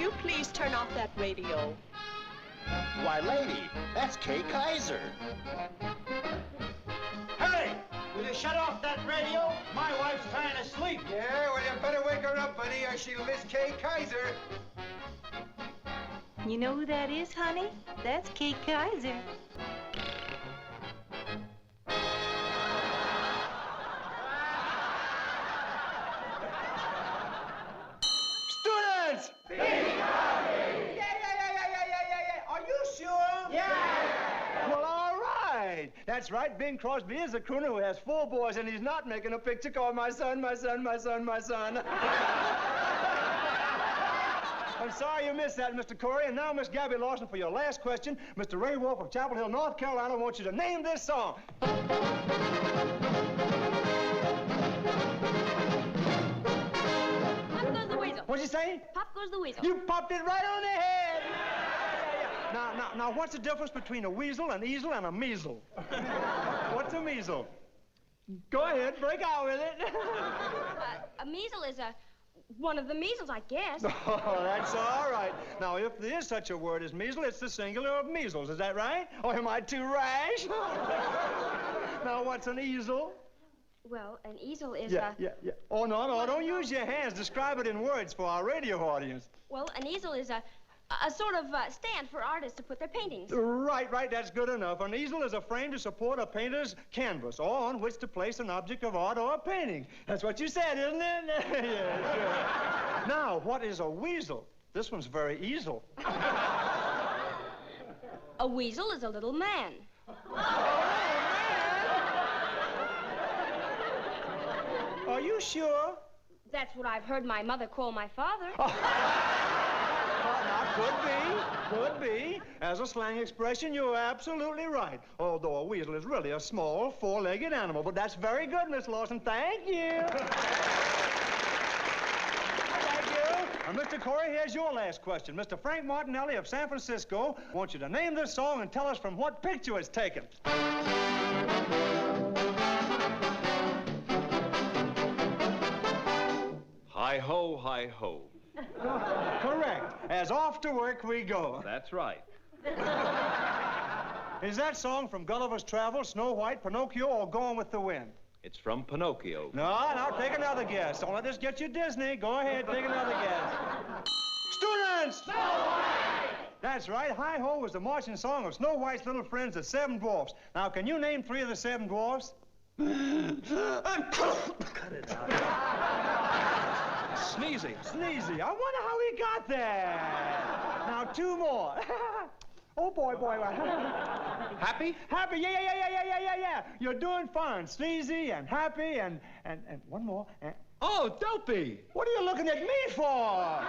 you please turn off that radio? Why, lady, that's Kay Kyser. Hey, will you shut off that radio? My wife's trying to sleep. Yeah, well, you better wake her up, buddy, or she'll miss Kay Kyser. You know who that is, honey? That's Kay Kyser. Students! Are you sure? Yeah! Well, all right. That's right. Bing Crosby is a crooner who has 4 boys, and he's not making a picture called My Son, My Son, My Son, My Son. I'm sorry you missed that, Mr. Corey. And now, Miss Gabby Lawson, for your last question, Mr. Ray Wolf of Chapel Hill, North Carolina, wants you to name this song. Pop goes the weasel. What'd you say? Pop goes the weasel. You popped it right on the head. Now, what's the difference between a weasel, an easel, and a measle? What's a measle? Go ahead, break out with it. A measle is one of the measles, I guess. Oh, that's all right. Now, if there is such a word as measle, it's the singular of measles. Is that right? Or am I too rash? Now, what's an easel? Well, an easel is Yeah. Oh, no, don't use your hands. Describe it in words for our radio audience. Well, an easel is a sort of stand for artists to put their paintings. Right, that's good enough. An easel is a frame to support a painter's canvas, or on which to place an object of art or a painting. That's what you said, isn't it? Yeah, sure. Now, what is a weasel? This one's very easel. A weasel is a little man. Are you sure? That's what I've heard my mother call my father. Now, could be. As a slang expression, you're absolutely right. Although a weasel is really a small, 4-legged animal. But that's very good, Miss Lawson. Thank you. Thank you. And Mr. Corey, here's your last question. Mr. Frank Martinelli of San Francisco wants you to name this song and tell us from what picture it's taken. Hi-ho, hi-ho. Correct. As off to work we go. That's right. Is that song from Gulliver's Travels, Snow White, Pinocchio, or Gone with the Wind? It's from Pinocchio. No, now take another guess. Don't let this get you Disney. Go ahead, take another guess. Students! Snow White! That's right. Hi-ho was the marching song of Snow White's little friends, the 7 dwarfs. Now, can you name 3 of the 7 dwarfs? Cut it out. Sneezy. Sneezy. I wonder how he got there. Now, 2 more. Oh, boy. Happy? Happy, yeah. You're doing fine. Sneezy and happy and one more. Oh, Dopey. What are you looking at me for?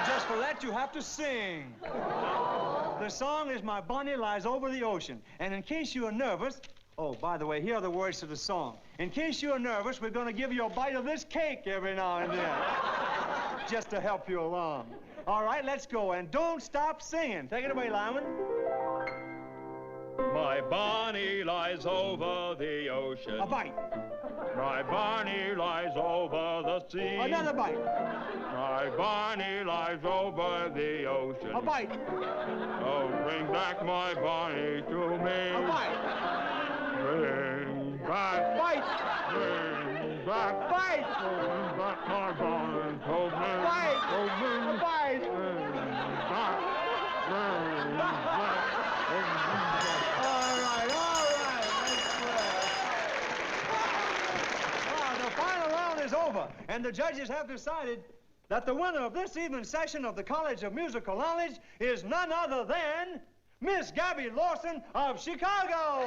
Just for that, you have to sing. The song is My Bonnie Lies Over the Ocean. And in case you are nervous, oh, by the way, here are the words to the song. In case you're nervous, we're going to give you a bite of this cake every now and then. Just to help you along. All right, let's go. And don't stop singing. Take it away, Lyman. My Bonnie lies over the ocean. A bite. My Bonnie lies over the sea. Another bite. My Bonnie lies over the ocean. A bite. Oh, bring back my Bonnie to me. A bite. Bring back. Bite. Bring back. Bite. Bring back my Bonnie to me. Bite. To me. A bite. Bring back. Bring back. All right. The final round is over, and the judges have decided that the winner of this evening's session of the College of Musical Knowledge is none other than Miss Gabby Lawson of Chicago.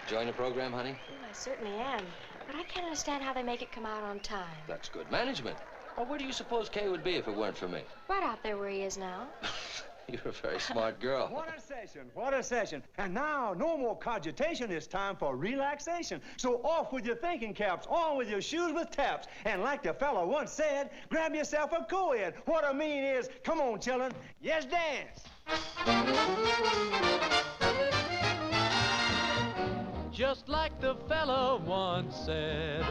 Enjoying the program, honey? Well, I certainly am. But I can't understand how they make it come out on time. That's good management. Well, where do you suppose Kay would be if it weren't for me? Right out there where he is now. You're a very smart girl. What a session. And now, no more cogitation. It's time for relaxation. So off with your thinking caps, on with your shoes with taps. And like the fella once said, grab yourself a co-ed. What I mean is, come on, children, yes, dance. Just like the fella once said.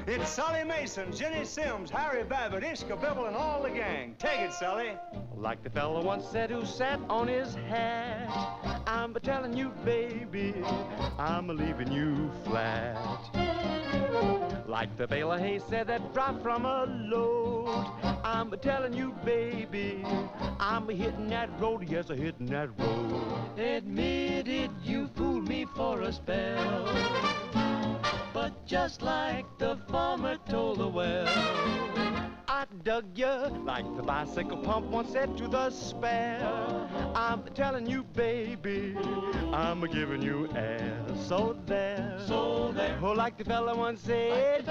It's Sully Mason, Jenny Sims, Harry Babbitt, Ishka Bibble, and all the gang. Take it, Sully. Like the fella once said who sat on his hat, I'm telling you, baby, I'm leaving you flat. Like the bale of hay said that dropped from a load, I'm telling you, baby, I'm hitting that road, yes, I'm hitting that road. Admit it, you fooled me for a spell, but just like the farmer told the well, I dug you like the bicycle pump once said to the spare. I'm telling you, baby, I'm giving you air. So there, oh, like the fella once said,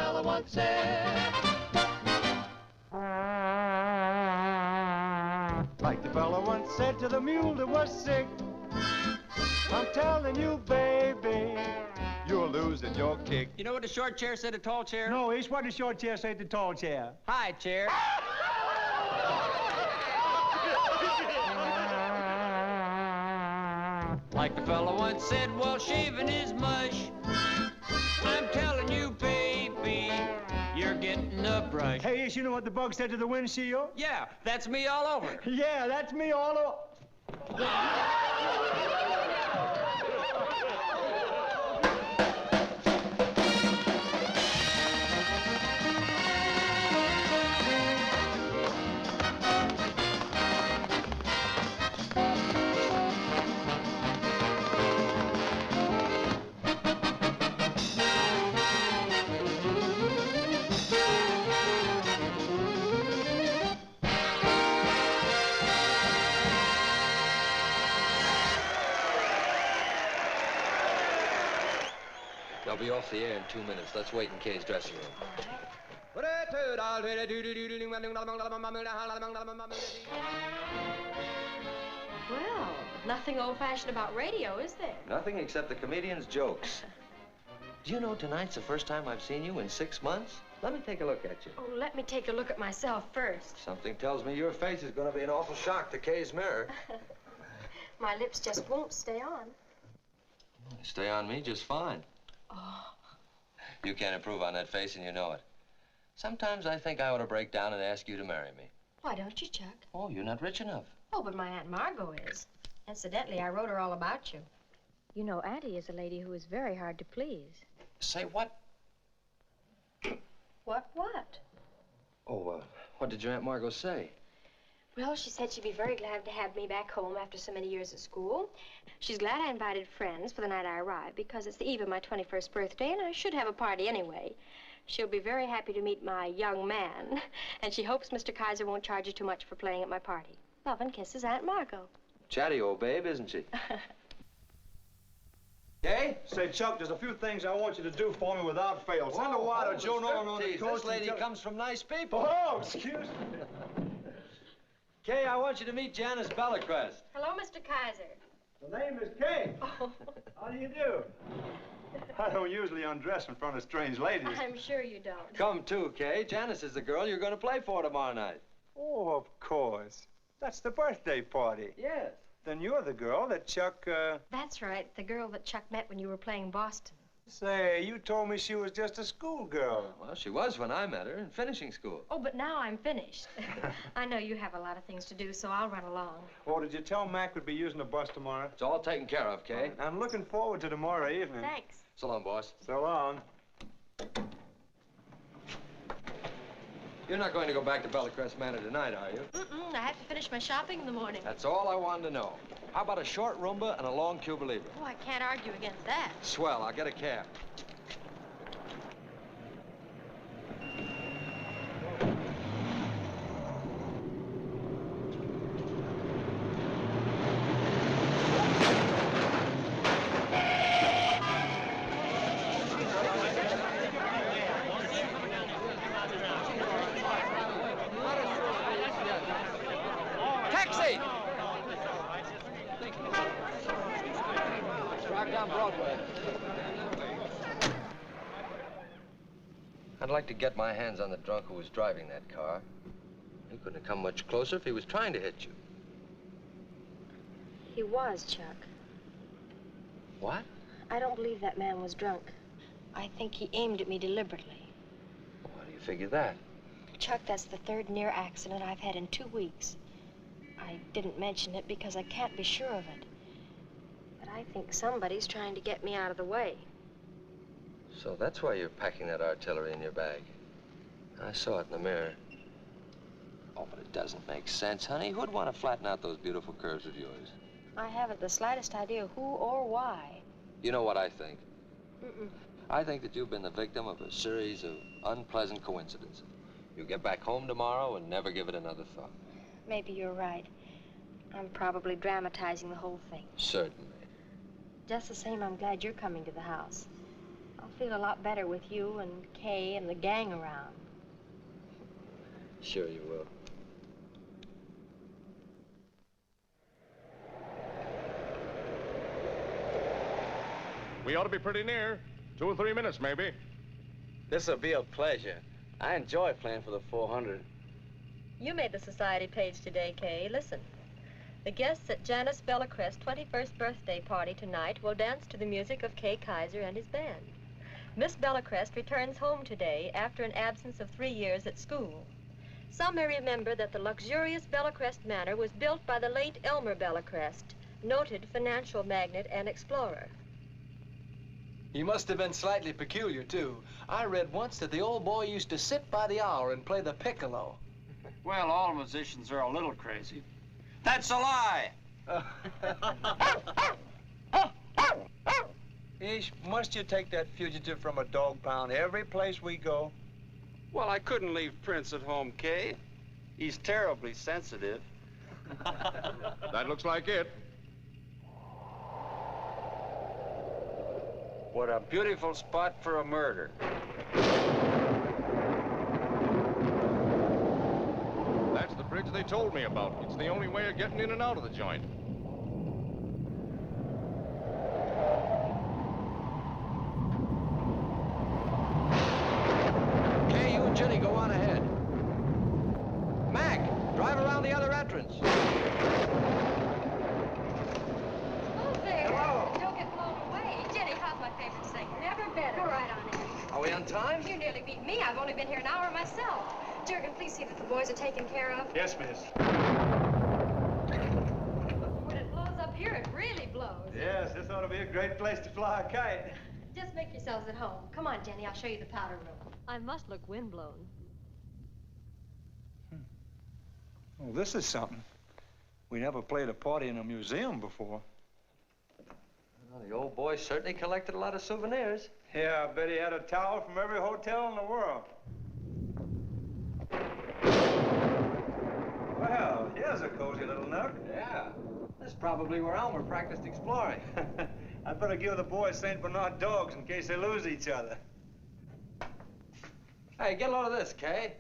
Like the fella once said to the mule that was sick, I'm telling you, baby, you're losing your kick. You know what the short chair said to tall chair? No, Ish, what did short chair say to tall chair? Hi, chair. Like the fella once said while shaving his mush, I'm telling you, baby, you're getting a brush. Hey, Ish, you know what the bug said to the windshield? Yeah, that's me all over. Yeah, that's me all over. They'll be off the air in 2 minutes. Let's wait in Kay's dressing room. Well, nothing old-fashioned about radio, is there? Nothing except the comedian's jokes. Do you know tonight's the first time I've seen you in 6 months? Let me take a look at you. Oh, let me take a look at myself first. Something tells me your face is going to be an awful shock to Kay's mirror. My lips just won't stay on. They stay on me just fine. Oh. You can't improve on that face, and you know it. Sometimes I think I ought to break down and ask you to marry me. Why don't you, Chuck? Oh, you're not rich enough. Oh, but my Aunt Margot is. Incidentally, I wrote her all about you. You know, Auntie is a lady who is very hard to please. Say what? What? Oh, what did your Aunt Margot say? Well, she said she'd be very glad to have me back home after so many years at school. She's glad I invited friends for the night I arrived because it's the eve of my 21st birthday and I should have a party anyway. She'll be very happy to meet my young man, and she hopes Mr. Kyser won't charge you too much for playing at my party. Love and kisses, Aunt Margot. Chatty old babe, isn't she? Hey? Say, Chuck, there's a few things I want you to do for me without fail. Send a water, Joe, no, This lady comes from nice people. Oh, excuse me. Kay, I want you to meet Janice Bellacrest. Hello, Mr. Kyser. The name is Kay. Oh. How do you do? I don't usually undress in front of strange ladies. I'm sure you don't. Come too, Kay. Janice is the girl you're going to play for tomorrow night. Oh, of course. That's the birthday party. Yes. Then you're the girl that Chuck, That's right, the girl that Chuck met when you were playing Boston. Say, you told me she was just a schoolgirl. Well, she was when I met her in finishing school. Oh, but now I'm finished. I know you have a lot of things to do, so I'll run along. Oh, did you tell Mac we'd be using the bus tomorrow? It's all taken care of, Kay. I'm looking forward to tomorrow evening. Thanks. So long, boss. So long. You're not going to go back to Bellacrest Manor tonight, are you? I have to finish my shopping in the morning. That's all I wanted to know. How about a short Roomba and a long Cuba Libre? Oh, I can't argue against that. Swell, I'll get a cab. backseat. Drive down Broadway. I'd like to get my hands on the drunk who was driving that car. He couldn't have come much closer if he was trying to hit you. He was, Chuck. What? I don't believe that man was drunk. I think he aimed at me deliberately. How do you figure that? Chuck, that's the third near accident I've had in 2 weeks. I didn't mention it because I can't be sure of it. But I think somebody's trying to get me out of the way. So that's why you're packing that artillery in your bag. I saw it in the mirror. Oh, but it doesn't make sense, honey. Who'd want to flatten out those beautiful curves of yours? I haven't the slightest idea who or why. You know what I think? Mm-mm. I think that you've been the victim of a series of unpleasant coincidences. You'll get back home tomorrow and never give it another thought. Maybe you're right. I'm probably dramatizing the whole thing. Certainly. Just the same, I'm glad you're coming to the house. I'll feel a lot better with you and Kay and the gang around. Sure you will. We ought to be pretty near. 2 or 3 minutes, maybe. This'll be a pleasure. I enjoy playing for the 400. You made the society page today, Kay. Listen. The guests at Janice Bellacrest's 21st birthday party tonight will dance to the music of Kay Kyser and his band. Miss Bellacrest returns home today after an absence of 3 years at school. Some may remember that the luxurious Bellacrest Manor was built by the late Elmer Bellacrest, noted financial magnate and explorer. He must have been slightly peculiar, too. I read once that the old boy used to sit by the hour and play the piccolo. Well, all musicians are a little crazy. That's a lie! Ish, must you take that fugitive from a dog pound every place we go? Well, I couldn't leave Prince at home, Kay. He's terribly sensitive. That looks like it. What a beautiful spot for a murder. That's the bridge they told me about. It's the only way of getting in and out of the joint. Okay, you and Jenny go on ahead. Mac, drive around the other entrance. Oh, there. Hello. Don't get blown away. Jenny, how's my favorite singer? Never better. Go right on in. Are we on time? You nearly beat me. I've only been here an hour myself. Jurgen, please see that the boys are taken care of. Yes, miss. When it blows up here, it really blows. Yes, this ought to be a great place to fly a kite. Just make yourselves at home. Come on, Jenny, I'll show you the powder room. I must look windblown. Oh, this is something. We never played a party in a museum before. Well, the old boy certainly collected a lot of souvenirs. Yeah, I bet he had a towel from every hotel in the world. Well, here's a cozy little nook. Yeah. That's probably where Elmer practiced exploring. I'd better give the boys St. Bernard dogs in case they lose each other. Hey, get a load of this, Kay.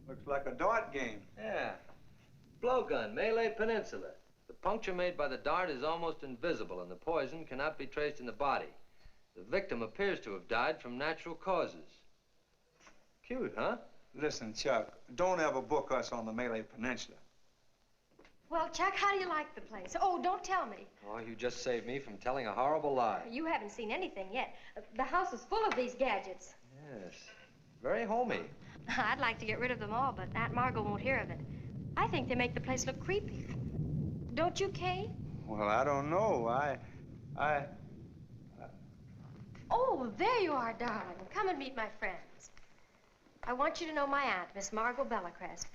Looks like a dart game. Yeah. Blowgun, Malay Peninsula. The puncture made by the dart is almost invisible, and the poison cannot be traced in the body. The victim appears to have died from natural causes. Cute, huh? Listen, Chuck, don't ever book us on the Malay Peninsula. Well, Chuck, how do you like the place? Oh, don't tell me. Oh, you just saved me from telling a horrible lie. You haven't seen anything yet. The house is full of these gadgets. Yes. Very homey. I'd like to get rid of them all, but Aunt Margot won't hear of it. I think they make the place look creepy. Don't you, Kay? Well, I don't know. Oh, there you are, darling. Come and meet my friends. I want you to know my aunt, Miss Margot Bellacrest.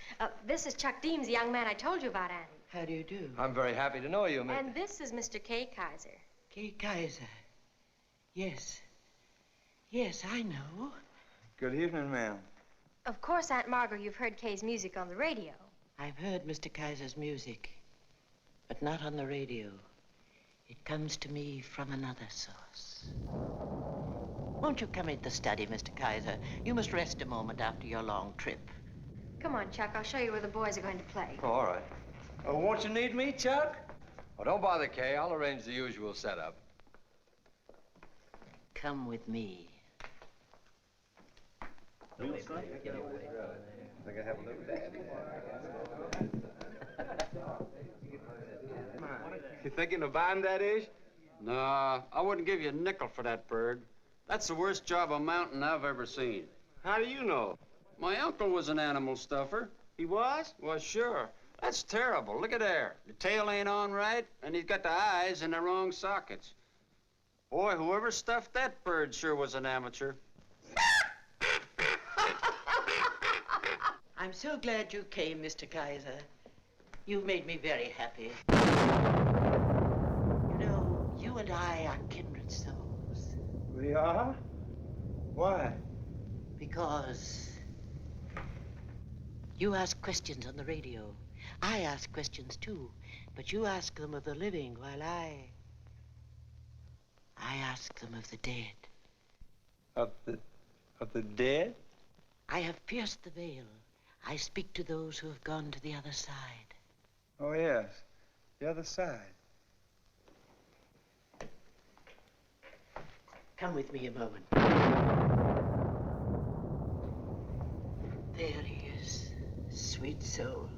This is Chuck Deems, the young man I told you about, Auntie. How do you do? I'm very happy to know you, Miss. And this is Mr. Kay Kyser. Kay Kyser. Yes. Yes, I know. Good evening, ma'am. Of course, Aunt Margot, you've heard Kay's music on the radio. I've heard Mr. Kyser's music, but not on the radio. It comes to me from another source. Won't you come into the study, Mr. Kyser? You must rest a moment after your long trip. Come on, Chuck. I'll show you where the boys are going to play. Oh, all right. Oh, won't you need me, Chuck? Oh, don't bother, Kay. I'll arrange the usual setup. Come with me. Think I have a little daddy. You thinking of buying that ish? Nah, I wouldn't give you a nickel for that bird. That's the worst job of mounting I've ever seen. How do you know? My uncle was an animal stuffer. He was? Well, sure. That's terrible. Look at there. The tail ain't on right, and he's got the eyes in the wrong sockets. Boy, whoever stuffed that bird sure was an amateur. I'm so glad you came, Mr. Kyser. You've made me very happy. You know, you and I are kindred souls. We are? Why? Because you ask questions on the radio. I ask questions, too. But you ask them of the living, while I ask them of the dead. Of the dead? I have pierced the veil. I speak to those who have gone to the other side. Oh, yes. The other side. Come with me a moment. There he is, sweet soul.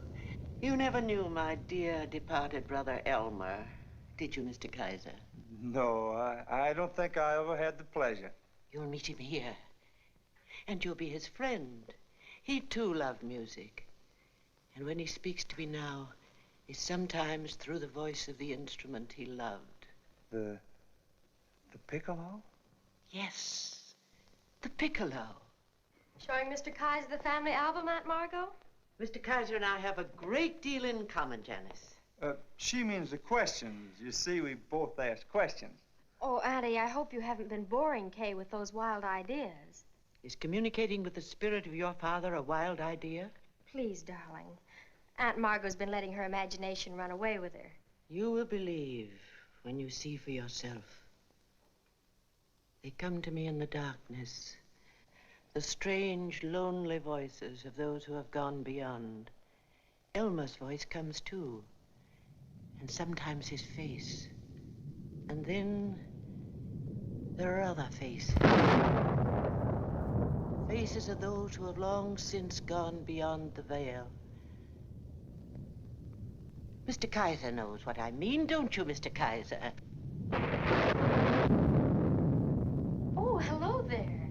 You never knew my dear departed brother Elmer, did you, Mr. Kyser? No, I don't think I ever had the pleasure. You'll meet him here, and you'll be his friend. He, too, loved music. And when he speaks to me now, it's sometimes through the voice of the instrument he loved. The piccolo? Yes, the piccolo. Showing Mr. Kyser the family album, Aunt Margot? Mr. Kyser and I have a great deal in common, Janice. She means the questions. You see, we both ask questions. Oh, Auntie, I hope you haven't been boring Kay with those wild ideas. Is communicating with the spirit of your father a wild idea? Please, darling. Aunt Margot's been letting her imagination run away with her. You will believe when you see for yourself. They come to me in the darkness. The strange, lonely voices of those who have gone beyond. Elmer's voice comes too. And sometimes his face. And then there are other faces. Faces of those who have long since gone beyond the veil. Mr. Kyser knows what I mean, don't you, Mr. Kyser? Oh, hello there.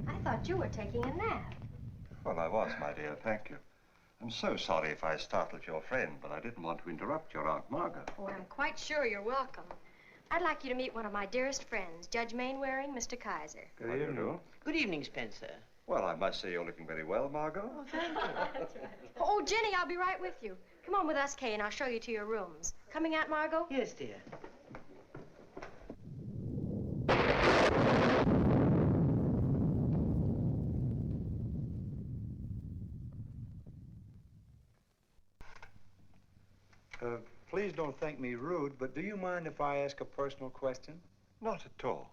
I thought you were taking a nap. Well, I was, my dear, thank you. I'm so sorry if I startled your friend, but I didn't want to interrupt your Aunt Margot. Oh, I'm quite sure you're welcome. I'd like you to meet one of my dearest friends, Judge Mainwaring, Mr. Kyser. Good evening. Good evening, Spencer. Well, I must say you're looking very well, Margot. Oh, thank you. Oh, Jenny, I'll be right with you. Come on with us, Kay, and I'll show you to your rooms. Coming, Aunt Margot? Yes, dear. Please don't think me rude, but do you mind if I ask a personal question? Not at all.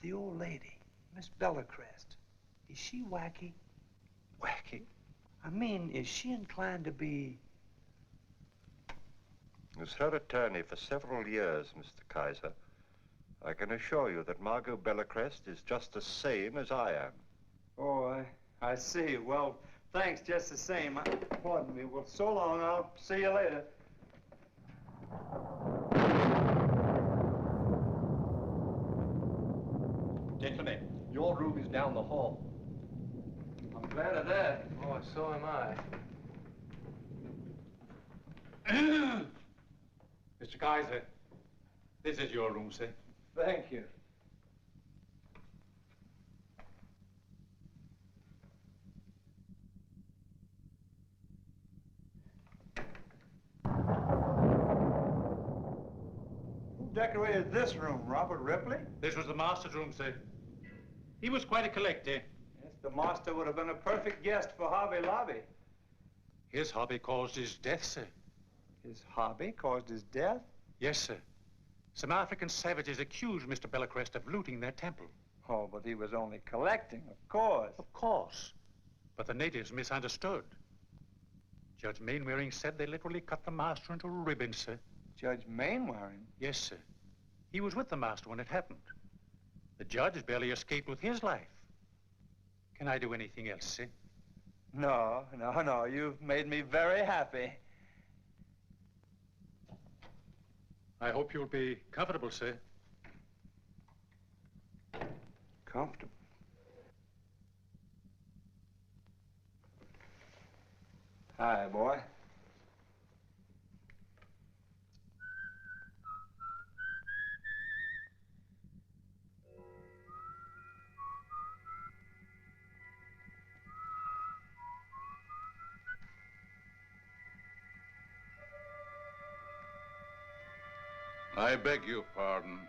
The old lady, Miss Bellacrest, is she wacky? Wacky? I mean, is she inclined to be... As her attorney for several years, Mr. Kyser, I can assure you that Margot Bellacrest is just as sane as I am. Oh, I see. Well, thanks just the same. Pardon me. Well, so long. I'll see you later. Gentlemen, your room is down the hall. I'm glad of that. Oh, so am I. Mr. Kyser, this is your room, sir. Thank you. Who decorated this room? Robert Ripley? This was the master's room, sir. He was quite a collector. Yes, the master would have been a perfect guest for Hobby Lobby. His hobby caused his death, sir. His hobby caused his death? Yes, sir. Some African savages accused Mr. Bellacrest of looting their temple. Oh, but he was only collecting, of course. Of course. But the natives misunderstood. Judge Mainwaring said they literally cut the master into ribbons, sir. Judge Mainwaring? Yes, sir. He was with the master when it happened. The judge barely escaped with his life. Can I do anything else, sir? No. You've made me very happy. I hope you'll be comfortable, sir. Comfortable? Hi, boy. I beg your pardon.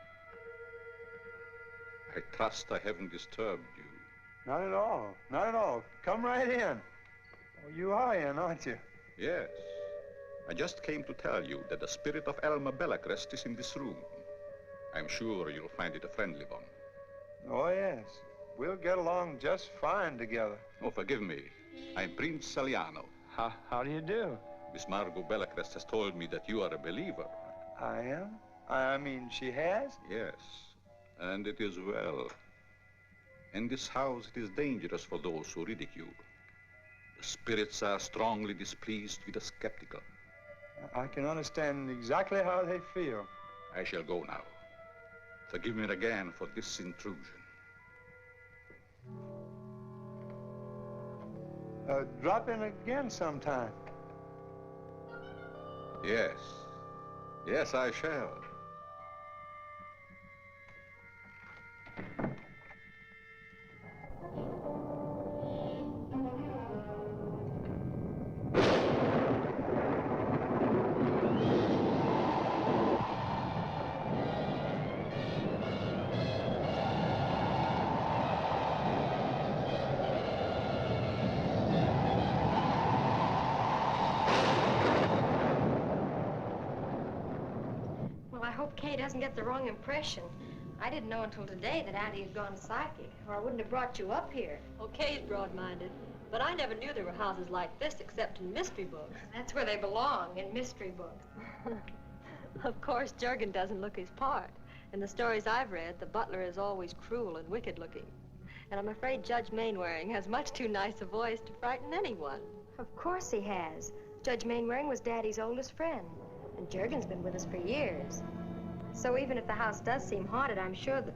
I trust I haven't disturbed you. Not at all. Not at all. Come right in. Oh, you are in, aren't you? Yes. I just came to tell you that the spirit of Elmer Bellacrest is in this room. I'm sure you'll find it a friendly one. Oh, yes. We'll get along just fine together. Oh, forgive me. I'm Prince Saliano. How do you do? Miss Margot Bellacrest has told me that you are a believer. I am? I mean, she has? Yes, and it is well. In this house, it is dangerous for those who ridicule. The spirits are strongly displeased with the skeptical. I can understand exactly how they feel. I shall go now. Forgive me again for this intrusion. Drop in again sometime. Yes. Yes, I shall. Well, I hope Kay doesn't get the wrong impression. I didn't know until today that Auntie had gone psychic, or I wouldn't have brought you up here. Kay's broad-minded, but I never knew there were houses like this except in mystery books. That's where they belong, in mystery books. Of course, Jurgen doesn't look his part. In the stories I've read, the butler is always cruel and wicked-looking. And I'm afraid Judge Mainwaring has much too nice a voice to frighten anyone. Of course he has. Judge Mainwaring was Daddy's oldest friend, and Jurgen's been with us for years. So even if the house does seem haunted, I'm sure that...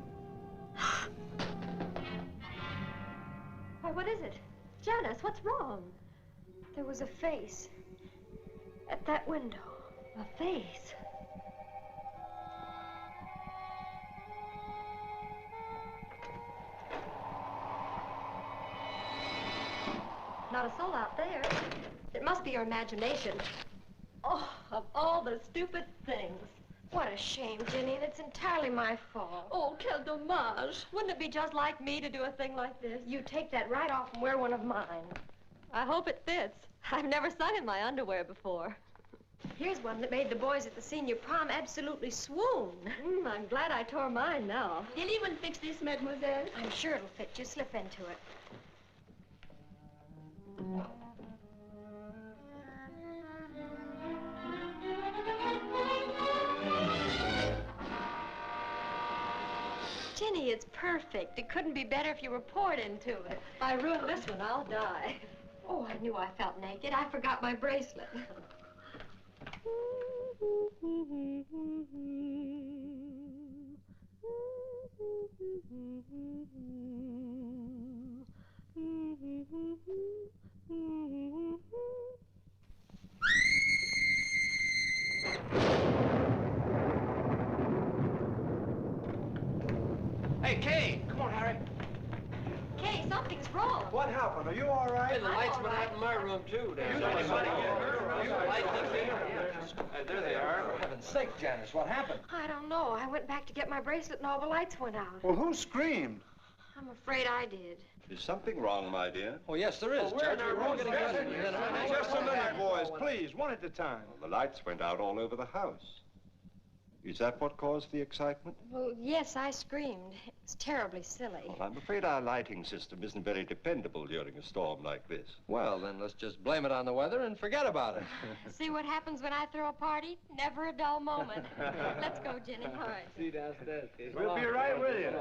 Why, what is it? Janice, what's wrong? There was a face at that window. A face? Not a soul out there. It must be your imagination. Oh, of all the stupid things. What a shame, Jenny, and it's entirely my fault. Oh, quel dommage. Wouldn't it be just like me to do a thing like this? You take that right off and wear one of mine. I hope it fits. I've never sung in my underwear before. Here's one that made the boys at the senior prom absolutely swoon. I'm glad I tore mine now. Will anyone fix this, mademoiselle? I'm sure it'll fit. Just slip into it. Ginny, it's perfect. It couldn't be better if you were poured into it. If I ruin this one, I'll die. Oh, I knew I felt naked. I forgot my bracelet. Hey, Kay! Come on, Harry. Kay, something's wrong. What happened? Are you all right? The lights went out in my room, too. There they are. For heaven's sake, Janice, what happened? I don't know. I went back to get my bracelet and all the lights went out. Well, who screamed? I'm afraid I did. Is something wrong, my dear? Oh, yes, there is, Judge. We're all getting dressed. Just a minute, boys. Please, one at a time. Well, the lights went out all over the house. Is that what caused the excitement? Well, yes, I screamed. It's terribly silly. Well, I'm afraid our lighting system isn't very dependable during a storm like this. Well, then let's just blame it on the weather and forget about it. See what happens when I throw a party? Never a dull moment. Let's go, Jenny. All right. See you downstairs, kid. We'll be right with you.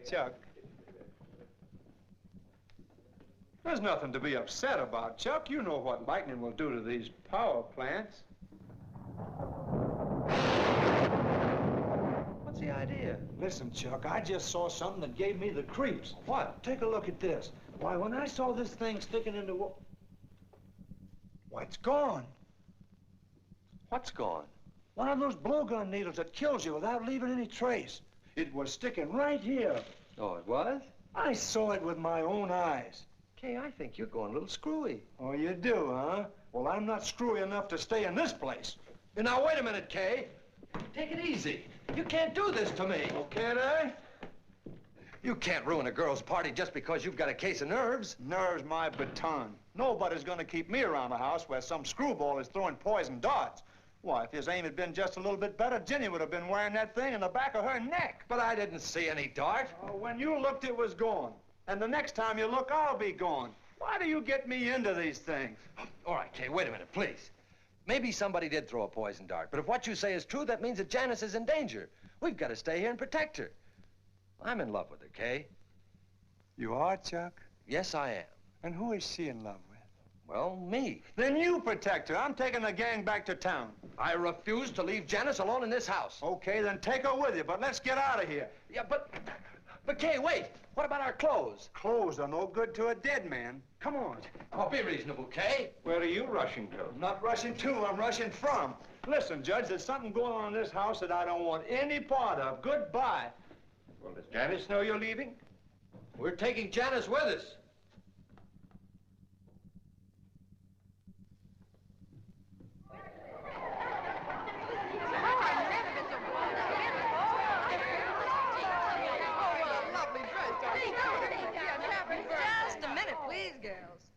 Chuck. There's nothing to be upset about, Chuck. You know what lightning will do to these power plants. What's the idea? Listen, Chuck, I just saw something that gave me the creeps. What? Take a look at this. Why, when I saw this thing sticking into why, it's gone. What's gone? One of those blowgun needles that kills you without leaving any trace. It was sticking right here. Oh, it was? I saw it with my own eyes. Kay, I think you're going a little screwy. Oh, you do, huh? Well, I'm not screwy enough to stay in this place. Now, wait a minute, Kay. Take it easy. You can't do this to me. Oh, can't I? You can't ruin a girl's party just because you've got a case of nerves. Nerves my baton. Nobody's gonna keep me around a house where some screwball is throwing poison darts. Why, if his aim had been just a little bit better, Jenny would have been wearing that thing in the back of her neck. But I didn't see any dart. Oh, when you looked, it was gone. And the next time you look, I'll be gone. Why do you get me into these things? All right, Kay, wait a minute, please. Maybe somebody did throw a poison dart, but if what you say is true, that means that Janice is in danger. We've got to stay here and protect her. I'm in love with her, Kay. You are, Chuck? Yes, I am. And who is she in love with? Well, me. Then you protect her. I'm taking the gang back to town. I refuse to leave Janice alone in this house. Okay, then take her with you, but let's get out of here. Yeah, but Kay, wait. What about our clothes? Clothes are no good to a dead man. Come on. Oh, be reasonable, Kay. Where are you rushing to? I'm not rushing to, I'm rushing from. Listen, Judge, there's something going on in this house that I don't want any part of. Goodbye. Well, does Janice know you're leaving? We're taking Janice with us.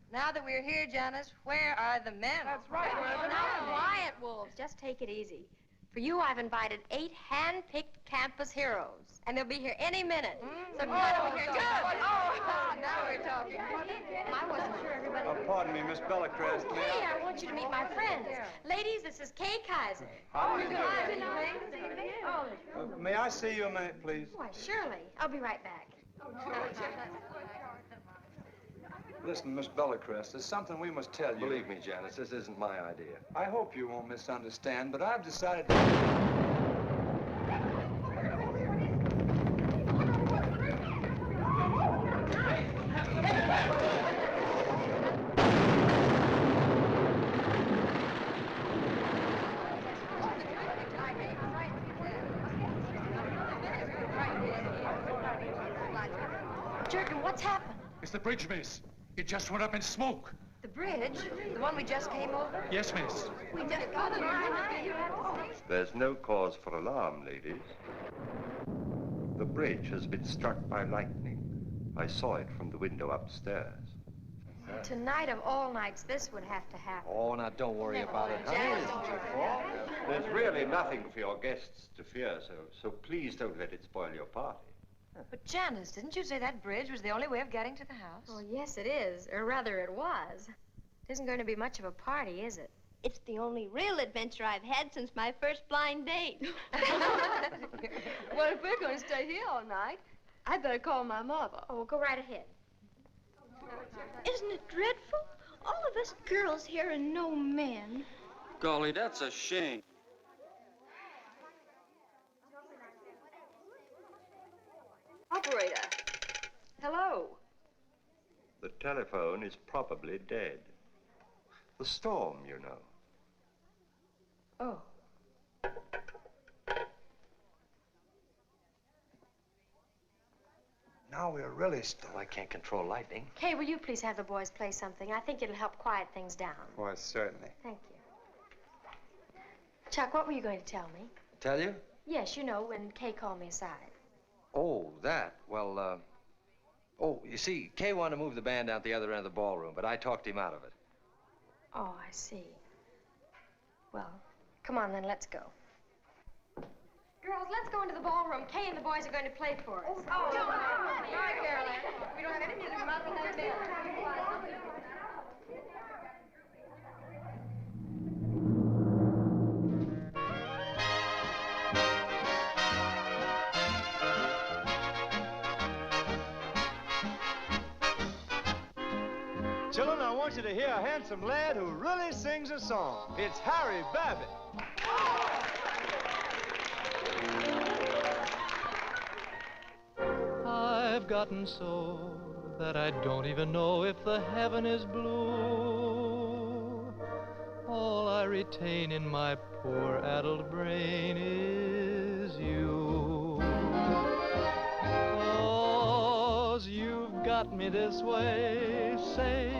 Now that we're here, Janice, where are the men? That's right. Now, quiet, Wolves. Just take it easy. For you, I've invited 8 hand-picked campus heroes, and they'll be here any minute. So come over here. Good. Now we're talking. I wasn't sure everybody... Pardon me, Miss Bellacrest. Hey, I want you to meet my friends. Ladies, this is Kay Kyser. How do you Oh, may I see you a minute, please? why, surely. I'll be right back. Listen, Miss Bellacrest, there's something we must tell you. Believe me, Janice, this isn't my idea. I hope you won't misunderstand, but I've decided... Jurgen, what's happened? It's the bridge, miss. It just went up in smoke. The bridge? The one we just came over? Yes, miss. We just got it. There's no cause for alarm, ladies. The bridge has been struck by lightning. I saw it from the window upstairs. Tonight of all nights, this would have to happen. Oh, now don't worry about it, honey. It isn't your fault. There's really nothing for your guests to fear, so please don't let it spoil your party. But Janice, didn't you say that bridge was the only way of getting to the house? Well, yes, it is. Or rather, it was. It isn't going to be much of a party, is it? It's the only real adventure I've had since my first blind date. Well, if we're going to stay here all night, I'd better call my mother. Oh, go right ahead. Isn't it dreadful? All of us girls here and no men. Golly, that's a shame. Operator. Hello. The telephone is probably dead. The storm, you know. Oh. Now we're really stuck. I can't control lightning. Kay, will you please have the boys play something? I think it'll help quiet things down. Why, certainly. Thank you. Chuck, what were you going to tell me? Tell you? Yes, you know, when Kay called me aside. Oh, that. Well, oh, you see, Kay wanted to move the band down at the other end of the ballroom, but I talked him out of it. Oh, I see. Well, come on then, let's go. Girls, let's go into the ballroom. Kay and the boys are going to play for us. Oh, all right, Carol Ann. We don't have any music. We might as well have a band. Children, I want you to hear a handsome lad who really sings a song. It's Harry Babbitt. I've gotten so that I don't even know if the heaven is blue. All I retain in my poor addled brain is you. 'Cause you've got me this way. Say,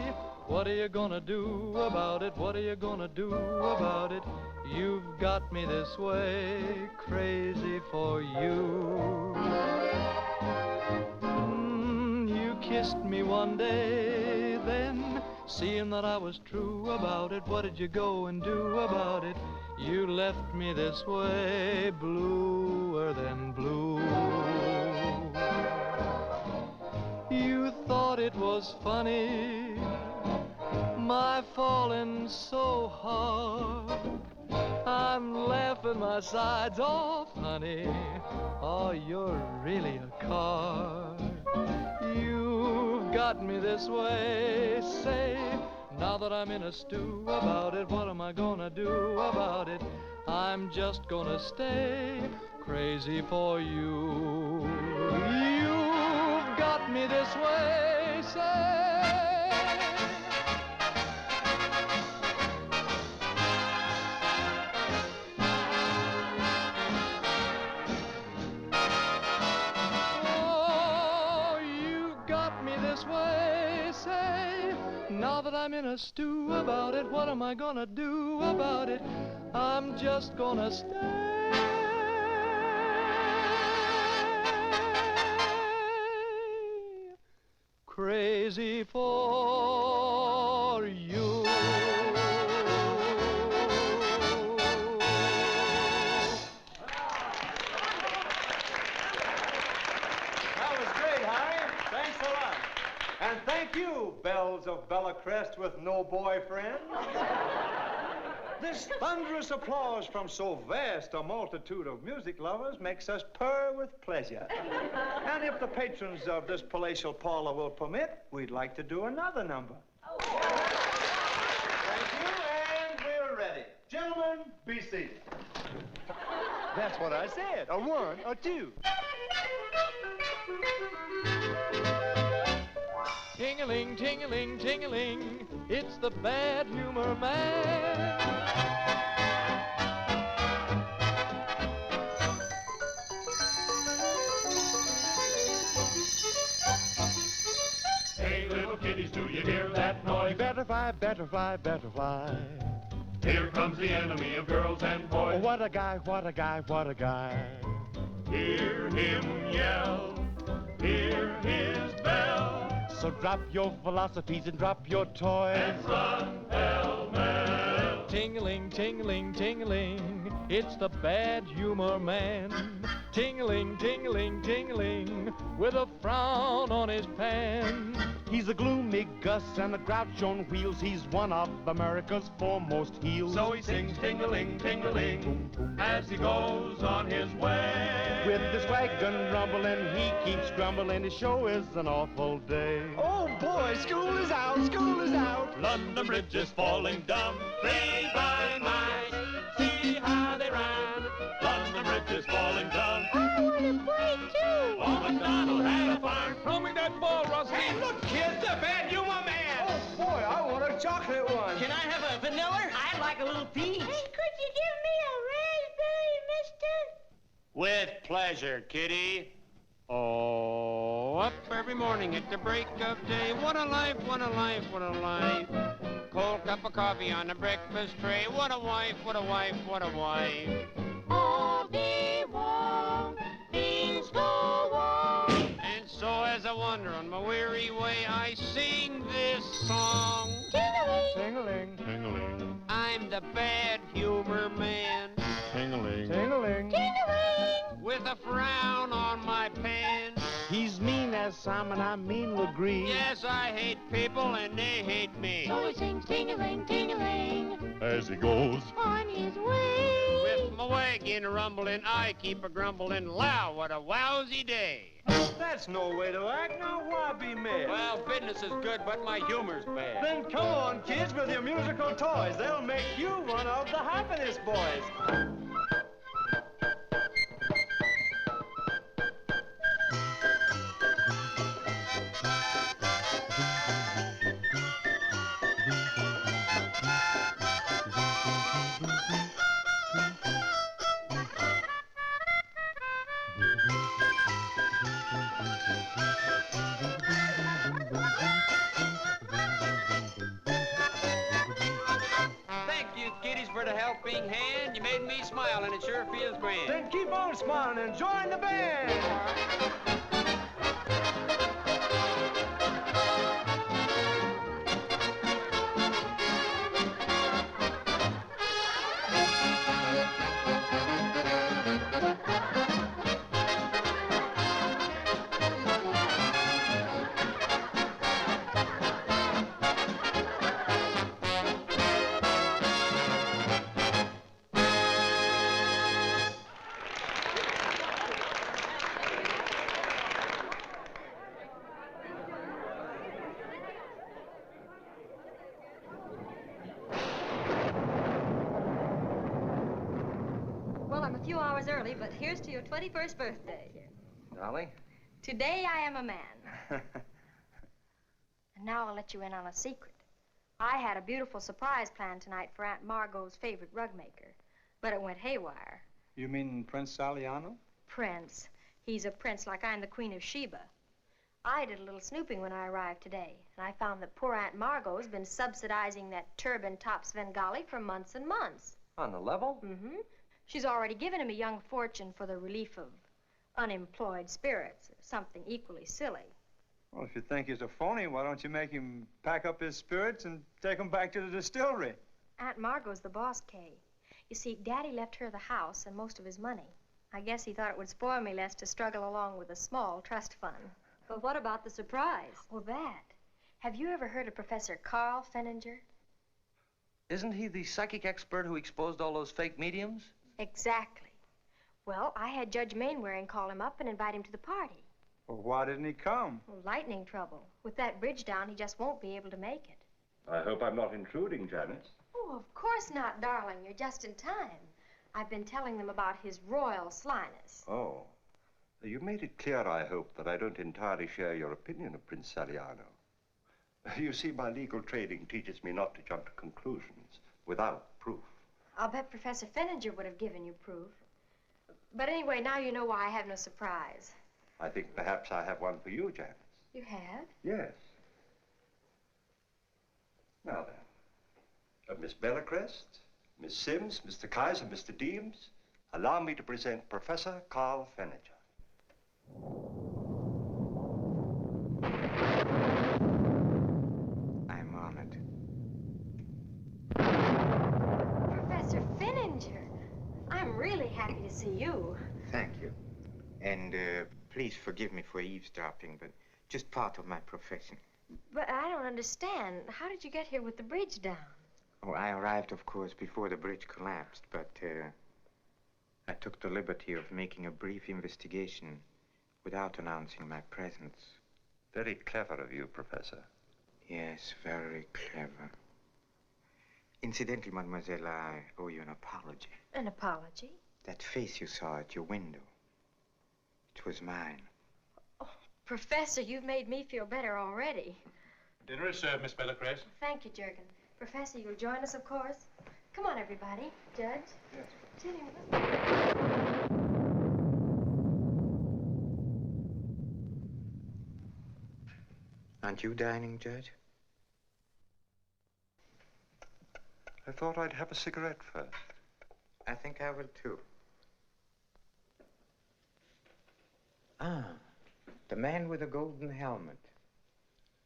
what are you gonna do about it? What are you gonna do about it? You've got me this way, crazy for you. You kissed me one day, then, seeing that I was true about it, what did you go and do about it? You left me this way, bluer than blue. You thought it was funny, my falling so hard. I'm laughing my sides off, honey. Oh, you're really a card. You've got me this way. Say, now that I'm in a stew about it, what am I gonna do about it? I'm just gonna stay crazy for you. You've got me this way. Say, now that I'm in a stew about it, what am I gonna do about it? I'm just gonna stay crazy for you. That was great, Harry. Thanks a lot. And thank you, Bells of Bela Crest with no boyfriend. This thunderous applause from so vast a multitude of music lovers makes us purr with pleasure. And if the patrons of this palatial parlor will permit, we'd like to do another number. Thank you, and we're ready. Gentlemen, be seated. That's what I said, a one, a two. Ting-a-ling, ting-a-ling, ting-a-ling, it's the bad humor man. Hey, little kiddies, do you hear that noise? Better fly, better fly, better fly. Here comes the enemy of girls and boys. Oh, what a guy, what a guy, what a guy. Hear him yell, hear his bell. So drop your philosophies and drop your toys. And run, pell-mell. Ting-a-ling, ting-a-ling, ting-a-ling, it's the bad humor man. Ting-a-ling, ting-a-ling, ting-a-ling, with a frown on his pan. He's a gloomy Gus and a grouch on wheels. He's one of America's foremost heels. So he sings ting-a-ling, ting-a-ling, as he goes on his way. With his wagon rumbling, he keeps grumbling. His show is an awful day. Oh boy, school is out, school is out. London Bridge is falling down. 3 by mice, see how they run. London Bridge is falling down. I want to play too. Oh, MacDonald had a farm. Throw me that ball, Rusty. Hey, look, kids, the bad humor man. Oh, boy, I want a chocolate one. Can I have a vanilla? I'd like a little peach. Hey, could you give me a raspberry, mister? With pleasure, kitty. Oh, up every morning at the break of day. What a life, what a life, what a life. Cold cup of coffee on the breakfast tray. What a wife, what a wife, what a wife. All day long, things go on. And so as I wander on my weary way, I sing this song. Ting-a-ling, Ting-a-ling, I'm the bad humor man. ting-a-ling, Ting-a-ling. ting-a-ling. rhyme, and I mean agree. Yes, I hate people and they hate me. So he sings ting-a-ling, ting-a-ling, As he goes. on his way. With my wagon rumbling, I keep a grumbling. Wow, what a wowsy day. That's no way to act. Now, why be mad? Well, business is good, but my humor's bad. Then come on, kids, with your musical toys. They'll make you one of the happiness boys. Thank you, kiddies, for the helping hand. You made me smile, and it sure feels grand. Then keep on smiling and join the band. Well, I'm a few hours early, but here's to your 21st birthday. Dolly? Today I am a man. And now I'll let you in on a secret. I had a beautiful surprise planned tonight for Aunt Margot's favorite rug maker, but it went haywire. You mean Prince Saliano? Prince. He's a prince like I'm the Queen of Sheba. I did a little snooping when I arrived today, and I found that poor Aunt Margot's been subsidizing that turban-top Svengali for months and months. On the level? Mm-hmm. She's already given him a young fortune for the relief of unemployed spirits, or something equally silly. Well, if you think he's a phony, why don't you make him pack up his spirits and take them back to the distillery? Aunt Margot's the boss, Kay. You see, Daddy left her the house and most of his money. I guess he thought it would spoil me less to struggle along with a small trust fund. But what about the surprise? Well, that. Have you ever heard of Professor Carl Fenninger? Isn't he the psychic expert who exposed all those fake mediums? Exactly. Well, I had Judge Mainwaring call him up and invite him to the party. Well, why didn't he come? Well, lightning trouble. With that bridge down, he just won't be able to make it. I hope I'm not intruding, Janice. Oh, of course not, darling. You're just in time. I've been telling them about his royal slyness. Oh. You made it clear, I hope, that I don't entirely share your opinion of Prince Saliano. You see, my legal training teaches me not to jump to conclusions without proof. I'll bet Professor Fenninger would have given you proof. But anyway, now you know why I have no surprise. I think perhaps I have one for you, Janice. You have? Yes. Now then, Miss Bellacrest, Miss Sims, Mr. Kyser, Mr. Deems, allow me to present Professor Carl Fenninger. I'm honored. Professor Fenninger, I'm really happy to see you. Thank you. And please forgive me for eavesdropping, but just part of my profession. But I don't understand. How did you get here with the bridge down? Oh, I arrived, of course, before the bridge collapsed, but I took the liberty of making a brief investigation without announcing my presence. Very clever of you, Professor. Yes, very clever. Incidentally, mademoiselle, I owe you an apology. An apology? That face you saw at your window, it was mine. Oh, Professor, you've made me feel better already. Dinner is served, Miss Bellacrest. Thank you, Jurgen. Professor, you'll join us, of course. Come on, everybody. Judge. Yes. Dinner. Aren't you dining, Judge? I thought I'd have a cigarette first. I think I will, too. Ah, the man with the golden helmet.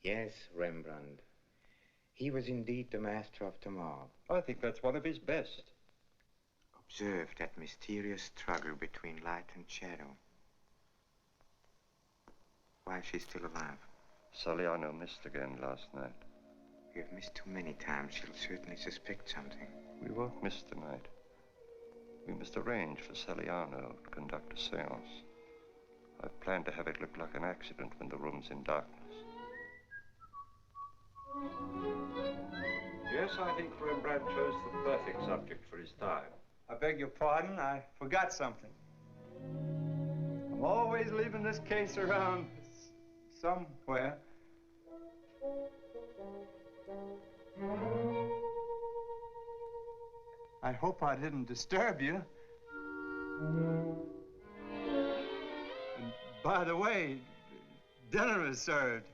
Yes, Rembrandt. He was indeed the master of them all. I think that's one of his best. Observe that mysterious struggle between light and shadow. why she's still alive. Saliano missed again last night. We have missed too many times. She'll certainly suspect something. We won't miss tonight. We must arrange for Saliano to conduct a seance. I've planned to have it look like an accident when the room's in darkness. Yes, I think Rembrandt chose the perfect subject for his time. I beg your pardon, I forgot something. I'm always leaving this case around somewhere. I hope I didn't disturb you. And by the way, dinner is served.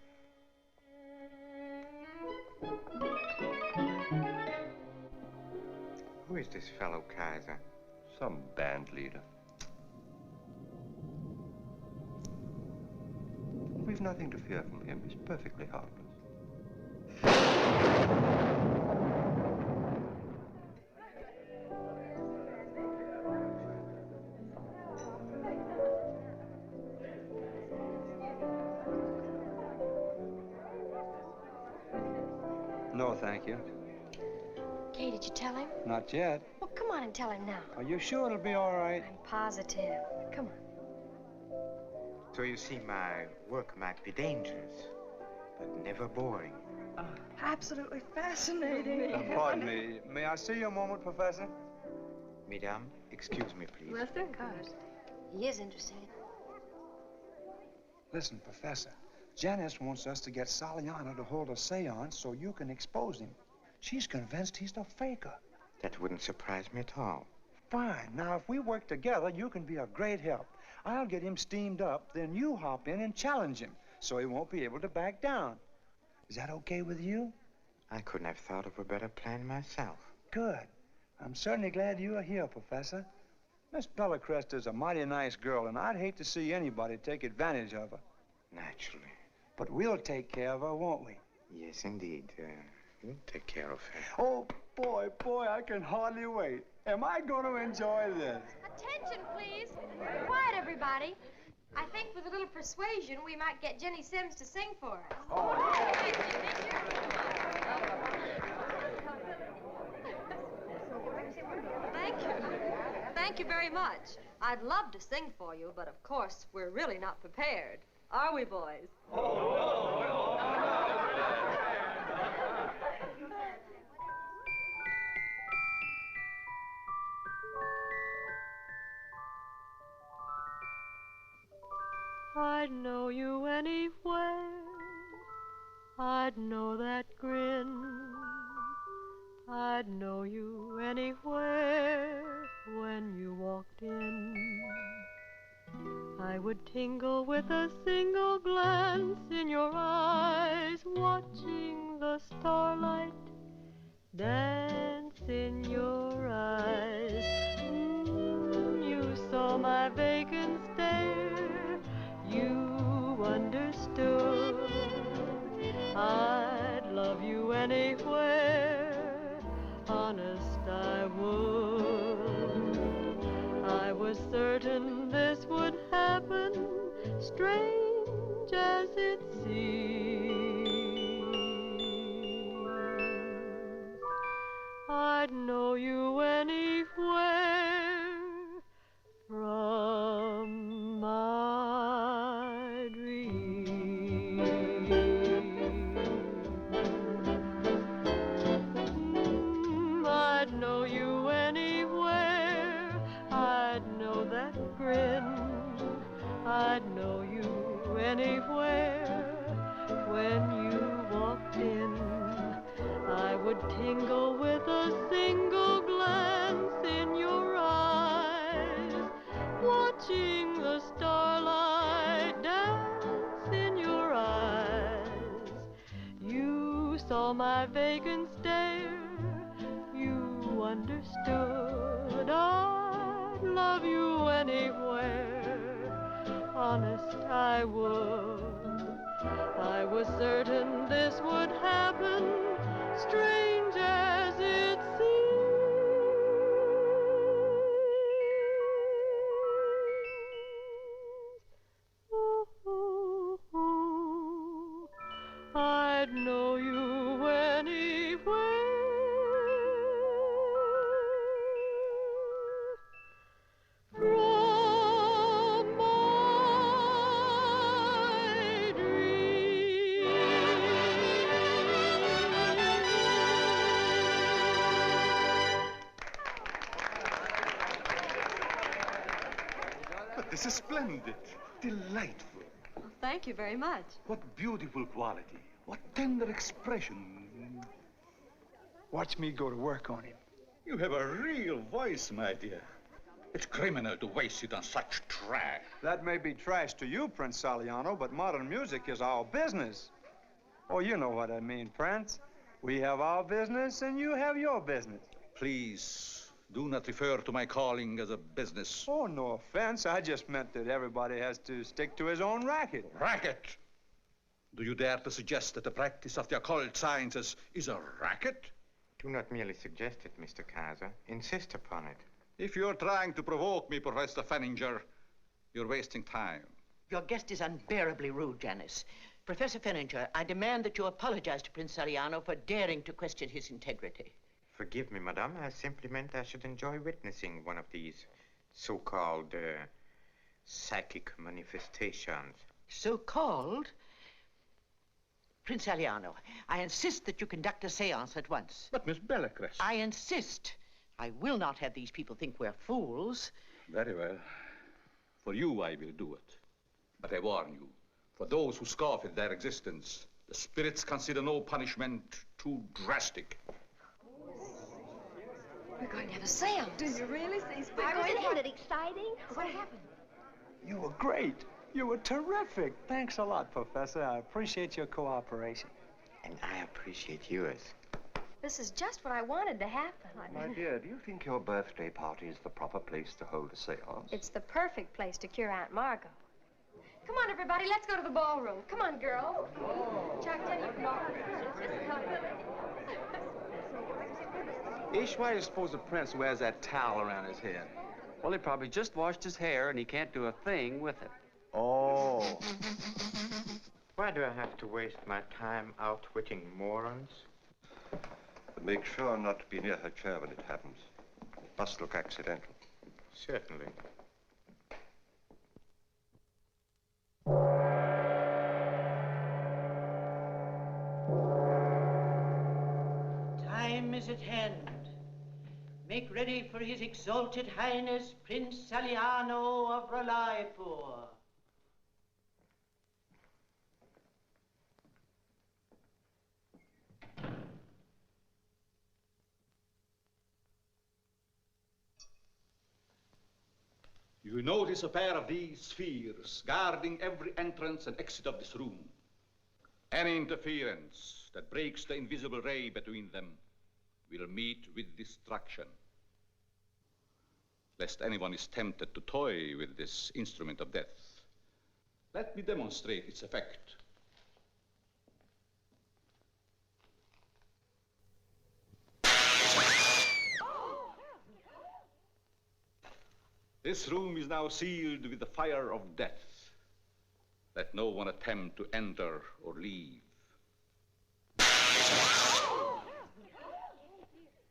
Who is this fellow Kyser? Some band leader. We've nothing to fear from him. He's perfectly harmless. No, thank you. Kay, did you tell him? Not yet. Well, come on and tell him now. Are you sure it'll be all right? I'm positive. Come on. So you see, my work might be dangerous, but never boring. Absolutely fascinating. Pardon me. May I see you a moment, Professor? Madame, excuse me, please. Well, of course. He is interested. Listen, Professor. Janice wants us to get Saliano to hold a seance so you can expose him. She's convinced he's the faker. That wouldn't surprise me at all. Fine. Now, if we work together, you can be a great help. I'll get him steamed up, then you hop in and challenge him so he won't be able to back down. Is that okay with you? I couldn't have thought of a better plan myself. Good. I'm certainly glad you are here, Professor. Miss Bellacrest is a mighty nice girl, and I'd hate to see anybody take advantage of her. Naturally. But we'll take care of her, won't we? Yes, indeed. We'll take care of her. Oh, boy, I can hardly wait. Am I going to enjoy this? Attention, please. Quiet, everybody. I think with a little persuasion, we might get Jenny Sims to sing for us. Oh. Thank you. Thank you very much. I'd love to sing for you, but of course, we're really not prepared. Are we, boys? I'd know you anywhere. I'd know that grin. I'd know you anywhere when you walked in. I would tingle with a single glance in your eyes, watching the starlight dance in your eyes. You saw my vacant stare, you understood. I'd love you anywhere, honest I would. I was certain this would happen, strange as it seems. I'd know you anywhere from my dreams. I'd know you anywhere. I'd know that grin. I'd know you anywhere when you walked in. I would tingle with a single glance in your eyes, watching the starlight dance in your eyes. You saw my vacant stare, you understood. I'd love you anywhere, honest I would. I was certain this would happen, strange as it seems. This is splendid, delightful. Well, thank you very much. What beautiful quality. What tender expression. Watch me go to work on him. You have a real voice, my dear. It's criminal to waste it on such trash. That may be trash to you, Prince Saliano, but modern music is our business. Oh, you know what I mean, Prince. We have our business and you have your business. Please, do not refer to my calling as a business. Oh, no offense. I just meant that everybody has to stick to his own racket. Racket? Do you dare to suggest that the practice of the occult sciences is a racket? Do not merely suggest it, Mr. Kyser. Insist upon it. If you're trying to provoke me, Professor Fenninger, you're wasting time. Your guest is unbearably rude, Janice. Professor Fenninger, I demand that you apologize to Prince Saliano for daring to question his integrity. Forgive me, madame. I simply meant I should enjoy witnessing one of these so-called psychic manifestations. So-called? Prince Saliano, I insist that you conduct a seance at once. But Miss Belacrest... I insist. I will not have these people think we're fools. Very well. For you, I will do it. But I warn you, for those who scoff at their existence, the spirits consider no punishment too drastic. We're going to have a seance. Do you really see spirits? Isn't it exciting? What happened? You were great. You were terrific. Thanks a lot, Professor. I appreciate your cooperation. And I appreciate yours. This is just what I wanted to happen. My dear, do you think your birthday party is the proper place to hold a seance? It's the perfect place to cure Aunt Margot. Come on, everybody, let's go to the ballroom. Come on, girls. Chuck, Jenny, come on. Ish, why do you suppose the prince wears that towel around his head? Well, he probably just washed his hair and he can't do a thing with it. Oh. Why do I have to waste my time outwitting morons? But make sure not to be near her chair when it happens. It must look accidental. Certainly. Time is at hand. Make ready for His Exalted Highness, Prince Saliano of Ralaypur. You notice a pair of these spheres guarding every entrance and exit of this room. Any interference that breaks the invisible ray between them will meet with destruction. Lest anyone is tempted to toy with this instrument of death, let me demonstrate its effect. This room is now sealed with the fire of death. Let no one attempt to enter or leave.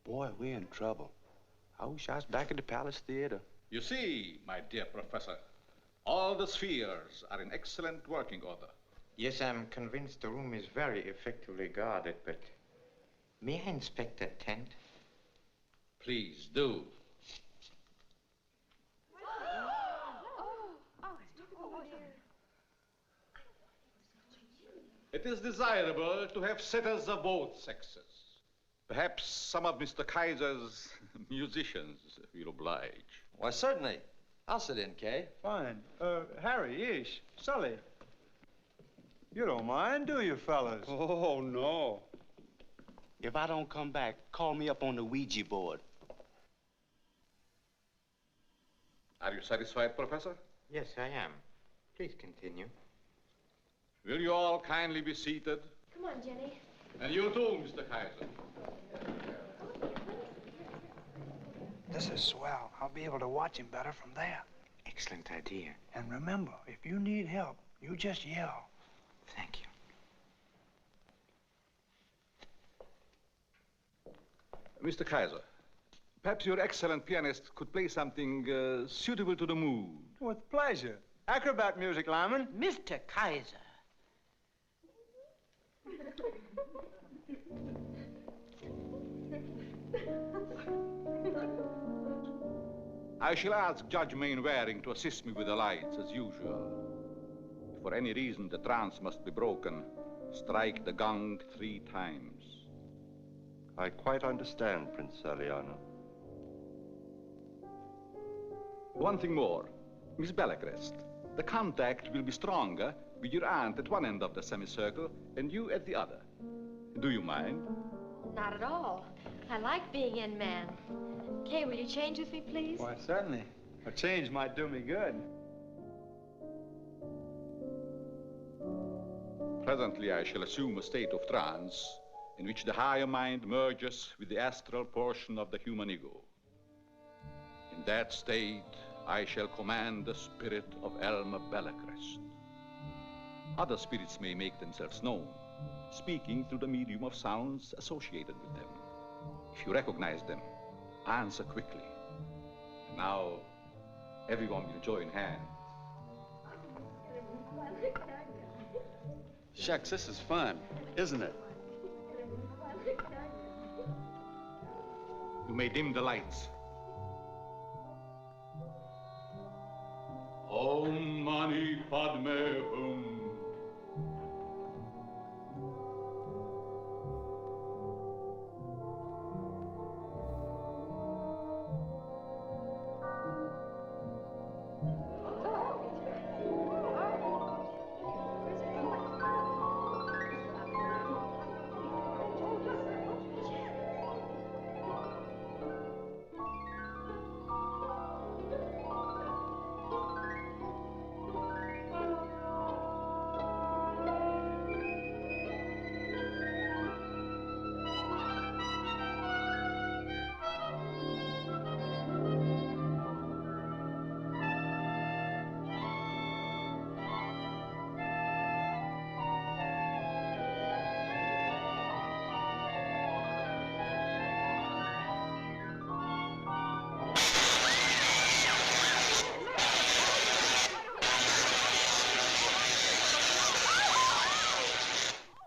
Boy, we're in trouble. I wish I was back at the Palace Theater. You see, my dear Professor, all the spheres are in excellent working order. Yes, I'm convinced the room is very effectively guarded, but may I inspect that tent? Please do. It is desirable to have sitters of both sexes. Perhaps some of Mr. Kyser's musicians will oblige. Why, certainly. I'll sit in, Kay. Fine. Harry, Ish, Sully. You don't mind, do you, fellas? Oh, no. If I don't come back, call me up on the Ouija board. Are you satisfied, Professor? Yes, I am. Please continue. Will you all kindly be seated? Come on, Jenny. And you too, Mr. Kyser. This is swell. I'll be able to watch him better from there. Excellent idea. And remember, if you need help, you just yell. Thank you. Mr. Kyser, perhaps your excellent pianist could play something suitable to the mood. With pleasure. Acrobat music, Lyman. Mr. Kyser. I shall ask Judge Mainwaring to assist me with the lights, as usual. If for any reason the trance must be broken, strike the gong 3 times. I quite understand, Prince Saliano. One thing more. Miss Belacrest, the contact will be stronger with your aunt at one end of the semicircle and you at the other. Do you mind? Not at all. I like being in man. Kay, will you change with me, please? Why, certainly. A change might do me good. Presently, I shall assume a state of trance in which the higher mind merges with the astral portion of the human ego. In that state, I shall command the spirit of Elmer Belacrest. Other spirits may make themselves known, speaking through the medium of sounds associated with them. If you recognize them, answer quickly. And now, everyone will join hands. Shucks, this is fun, isn't it? You may dim the lights. Om Mani Padme Hum.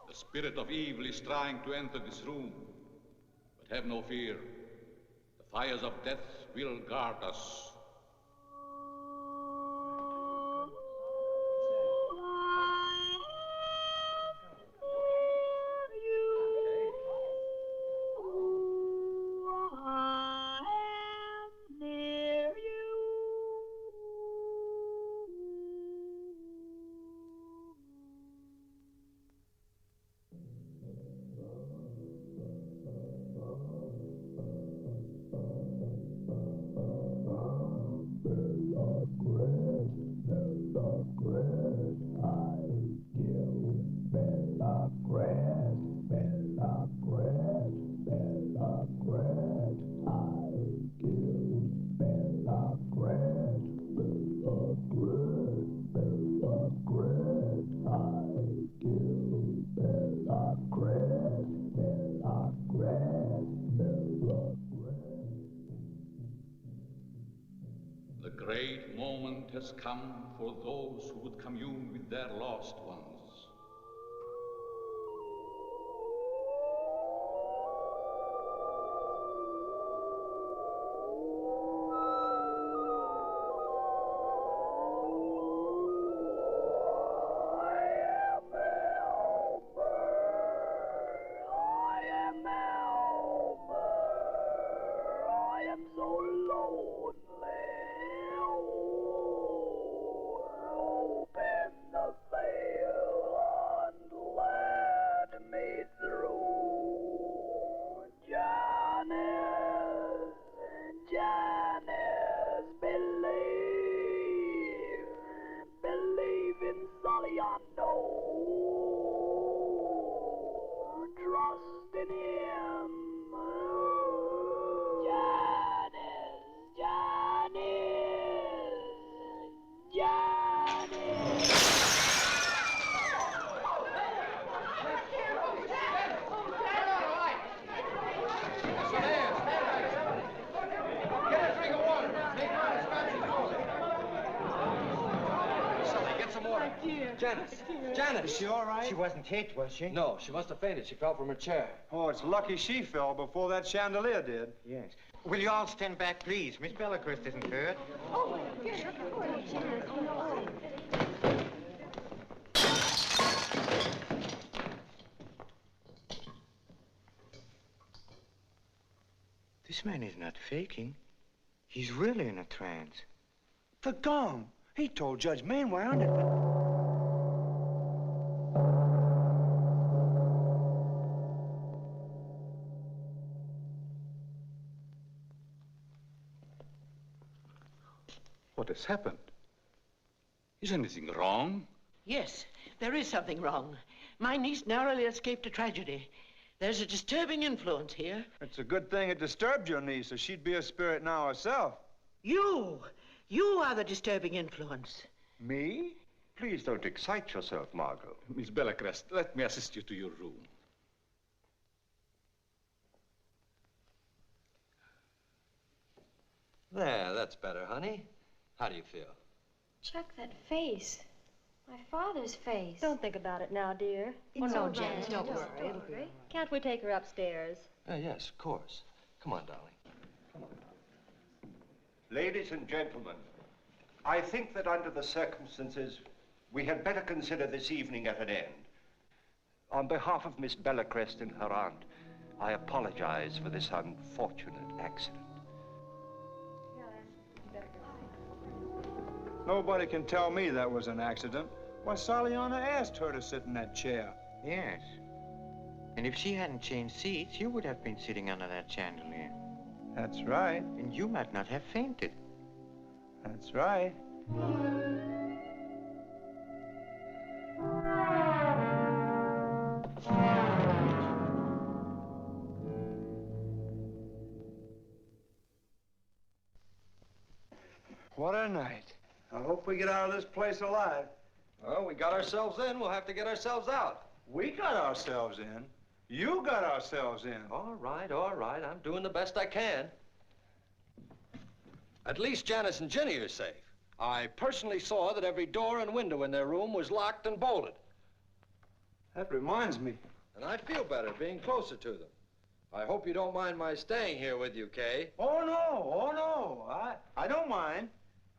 The spirit of evil is trying to enter this room. But have no fear. The fires of death will guard us. The great moment has come for those who would commune with their lost ones. Janice! dear. Janice! Dear. Janice! Is she all right? She wasn't hit, was she? No, she must have fainted. She fell from her chair. Oh, it's lucky she fell before that chandelier did. Yes. Will you all stand back, please? Miss Bellacrest isn't hurt. Oh, yes, of course. This man is not faking. He's really in a trance. The gong. He told Judge Mainwaring it. What has happened? Is anything wrong? Yes, there is something wrong. My niece narrowly escaped a tragedy. There's a disturbing influence here. It's a good thing it disturbed your niece, or she'd be a spirit now herself. You are the disturbing influence. Me? Please don't excite yourself, Margot. Miss Bellacrest, let me assist you to your room. There, that's better, honey. How do you feel? Chuck, that face. My father's face. Don't think about it now, dear. It's Oh, no, all right. Janice, don't Just worry. It'll be. Can't we take her upstairs? Yes, of course. Come on, darling. Ladies and gentlemen, I think that under the circumstances, we had better consider this evening at an end. On behalf of Miss Bellacrest and her aunt, I apologize for this unfortunate accident. Nobody can tell me that was an accident. Why, Saliana asked her to sit in that chair. Yes. And if she hadn't changed seats, you would have been sitting under that chandelier. That's right. And you might not have fainted. That's right. What a night. I hope we get out of this place alive. Well, we got ourselves in. We'll have to get ourselves out. We got ourselves in. You got ourselves in. All right, all right. I'm doing the best I can. At least Janice and Ginny are safe. I personally saw that every door and window in their room was locked and bolted. That reminds me. And I feel better being closer to them. I hope you don't mind my staying here with you, Kay. Oh, no. I don't mind.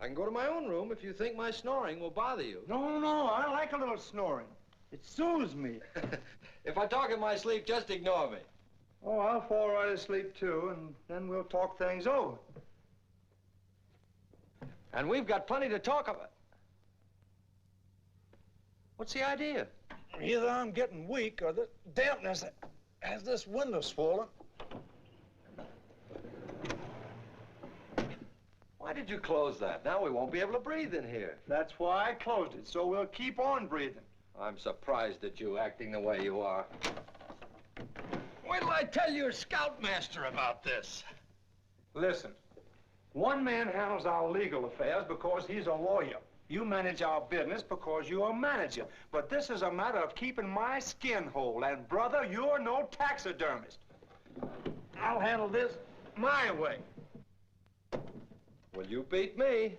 I can go to my own room if you think my snoring will bother you. No, I like a little snoring. It soothes me. If I talk in my sleep, just ignore me. Oh, I'll fall right asleep, too, and then we'll talk things over. And we've got plenty to talk about. What's the idea? Either I'm getting weak or the dampness has this window swollen. Why did you close that? Now we won't be able to breathe in here. That's why I closed it, so we'll keep on breathing. I'm surprised at you acting the way you are. Wait till I tell your scoutmaster about this. Listen, one man handles our legal affairs because he's a lawyer. You manage our business because you're a manager. But this is a matter of keeping my skin whole. And, brother, you're no taxidermist. I'll handle this my way. Well, you beat me.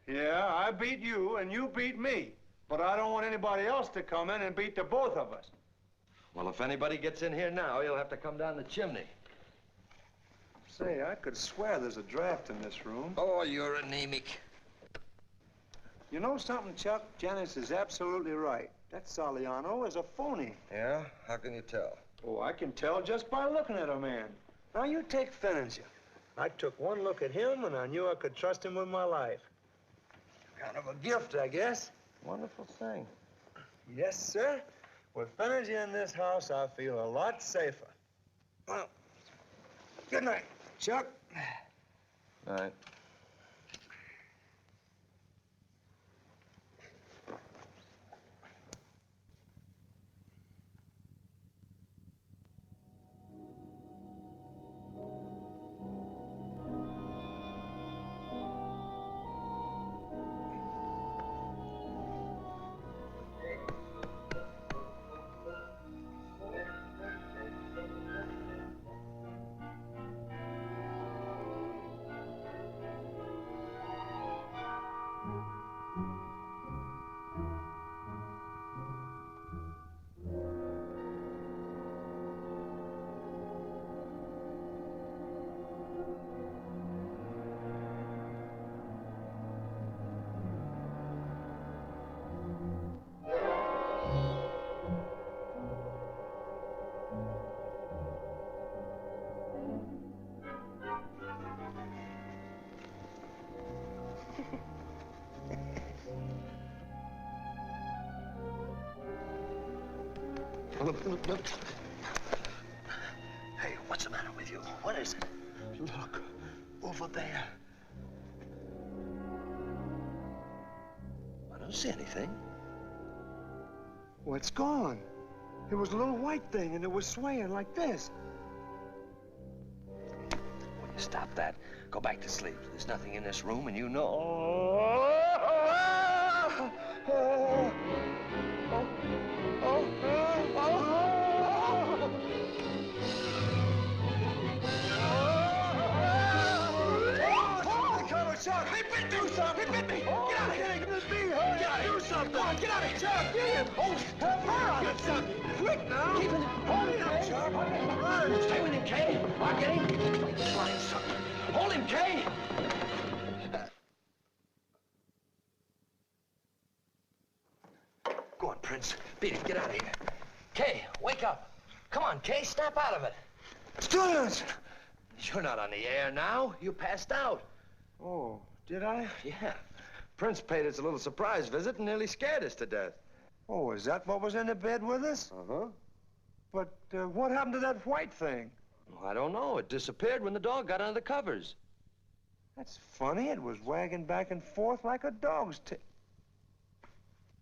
Yeah, I beat you and you beat me. But I don't want anybody else to come in and beat the both of us. Well, if anybody gets in here now, he'll have to come down the chimney. Say, I could swear there's a draft in this room. Oh, you're anemic. You know something, Chuck? Janice is absolutely right. That Saliano is a phony. Yeah? How can you tell? Oh, I can tell just by looking at a man. Now, you take Finninger. I took one look at him, and I knew I could trust him with my life. Kind of a gift, I guess. Wonderful thing. Yes, sir. With Finninger in this house, I feel a lot safer. Well, good night, Chuck. All right. Hey, what's the matter with you? What is it? Look, over there. I don't see anything. Well, it's gone. It was a little white thing, and it was swaying like this. Will you stop that? Go back to sleep. There's nothing in this room, and you know... Chuck, he bit me! Do something! He bit me! Get out of here! Get me! Get out! Do something! Come on, get out of here! Chuck, get him! Oh, have fire on it, something! Quick now! Keep him! Hold him, Chuck! Run! Stay with him, Kay! I'll get him! Flying sucker! Hold him, Kay! Go on, Prince. Beat it. Get out of here. Kay, wake up. Come on, Kay, snap out of it. Students! You're not on the air now. You passed out. Oh, did I? Yeah. Prince paid us a little surprise visit and nearly scared us to death. Oh, is that what was in the bed with us? Uh-huh. But what happened to that white thing? Well, I don't know. It disappeared when the dog got under the covers. That's funny. It was wagging back and forth like a dog's tail.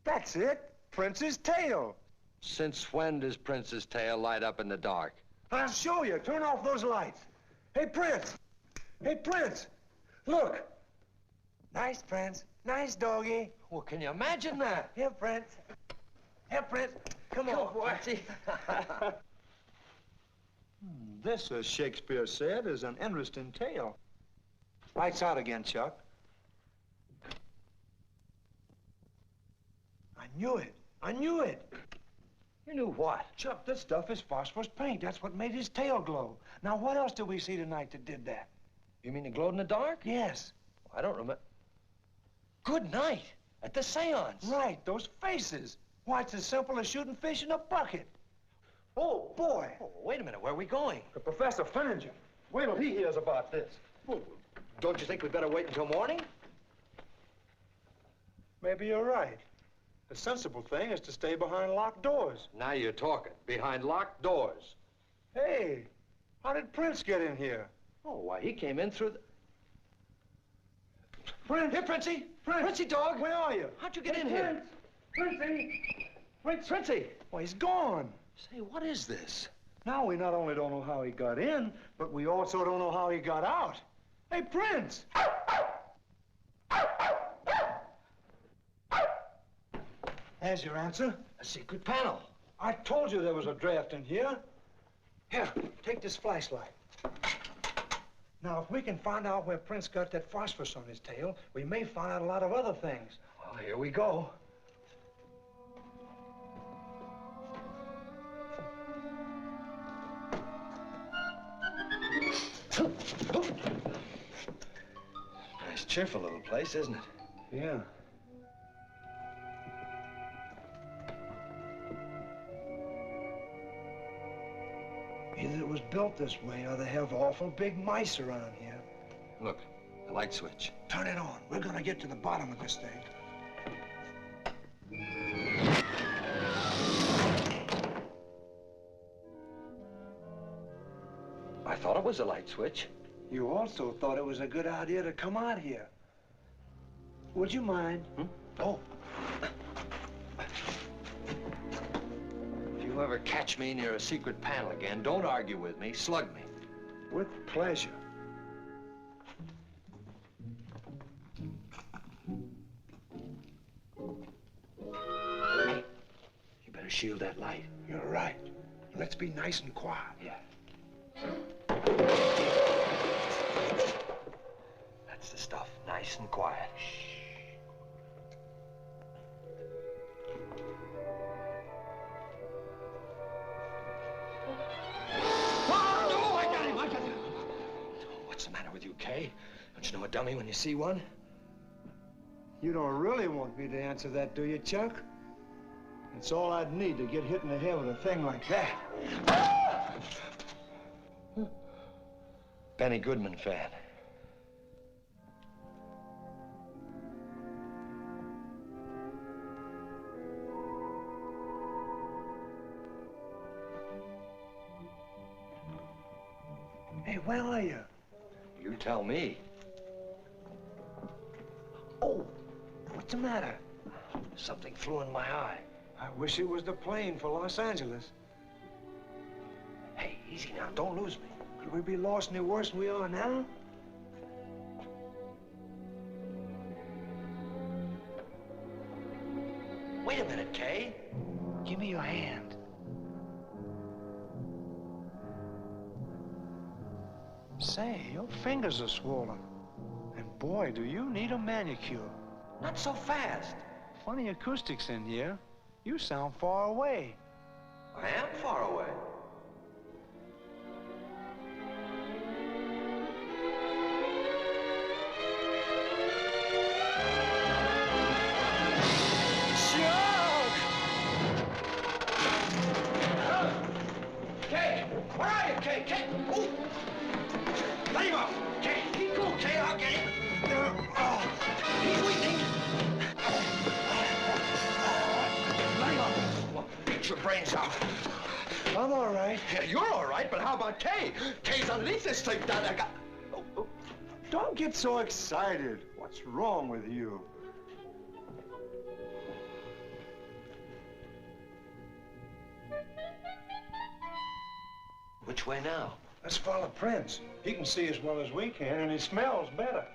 That's it. Prince's tail. Since when does Prince's tail light up in the dark? I'll show you. Turn off those lights. Hey, Prince. Hey, Prince. Look. Nice, Prince. Nice doggy. Well, can you imagine that? Here, Prince. Here, Prince. Come on, boy. This, as Shakespeare said, is an interesting tale. Lights out again, Chuck. I knew it. I knew it. You knew what? Chuck, this stuff is phosphorus paint. That's what made his tail glow. Now, what else did we see tonight that did that? You mean it glowed in the dark? Yes. I don't remember. Good night. At the seance. Right, those faces. Why, it's as simple as shooting fish in a bucket. Oh, boy. Oh, wait a minute. Where are we going? The professor found you. Wait till he hears about this. Well, don't you think we'd better wait until morning? Maybe you're right. The sensible thing is to stay behind locked doors. Now you're talking. Behind locked doors. Hey, how did Prince get in here? Oh, why, he came in through the... Prince! Here, Princey! Prince! Princey, dog! Where are you? How'd you get in here? Princey! Princey! Well, he's gone. Say, what is this? Now we not only don't know how he got in, but we also don't know how he got out. Hey, Prince! There's your answer. A secret panel. I told you there was a draft in here. Here, take this flashlight. Now, if we can find out where Prince got that phosphorus on his tail, we may find out a lot of other things. Well, here we go. Nice, cheerful little place, isn't it? Yeah. Either it was built this way or they have awful big mice around here. Look, the light switch. Turn it on. We're gonna get to the bottom of this thing. I thought it was a light switch. You also thought it was a good idea to come out here. Would you mind? Oh. If you ever catch me near a secret panel again, don't argue with me. Slug me. With pleasure. Hey, you better shield that light. You're right. Let's be nice and quiet. Yeah. That's the stuff. Nice and quiet. Shh. What's the matter with you, Kay? Don't you know a dummy when you see one? You don't really want me to answer that, do you, Chuck? It's all I'd need to get hit in the head with a thing like that. Benny Goodman fan. where are you? You tell me. Oh, what's the matter? Something flew in my eye. I wish it was the plane for Los Angeles. Hey, easy now. Don't lose me. Could we be lost any worse than we are now? Wait a minute, Kay. Give me your hand. Say, your fingers are swollen. And boy, do you need a manicure. Not so fast. Funny acoustics in here. You sound far away. I am far away. Kay! Where are you, Kay? Kay! Ooh! Let him off! Kay, keep cool, Kay. I'll get him. Oh, he's weakening. Let him off. Beat your brains out. I'm all right. Yeah, you're all right, but how about Kay? Kay's underneath this thing down there. Don't get so excited. What's wrong with you? Which way now? Let's follow Prince. He can see as well as we can, and he smells better.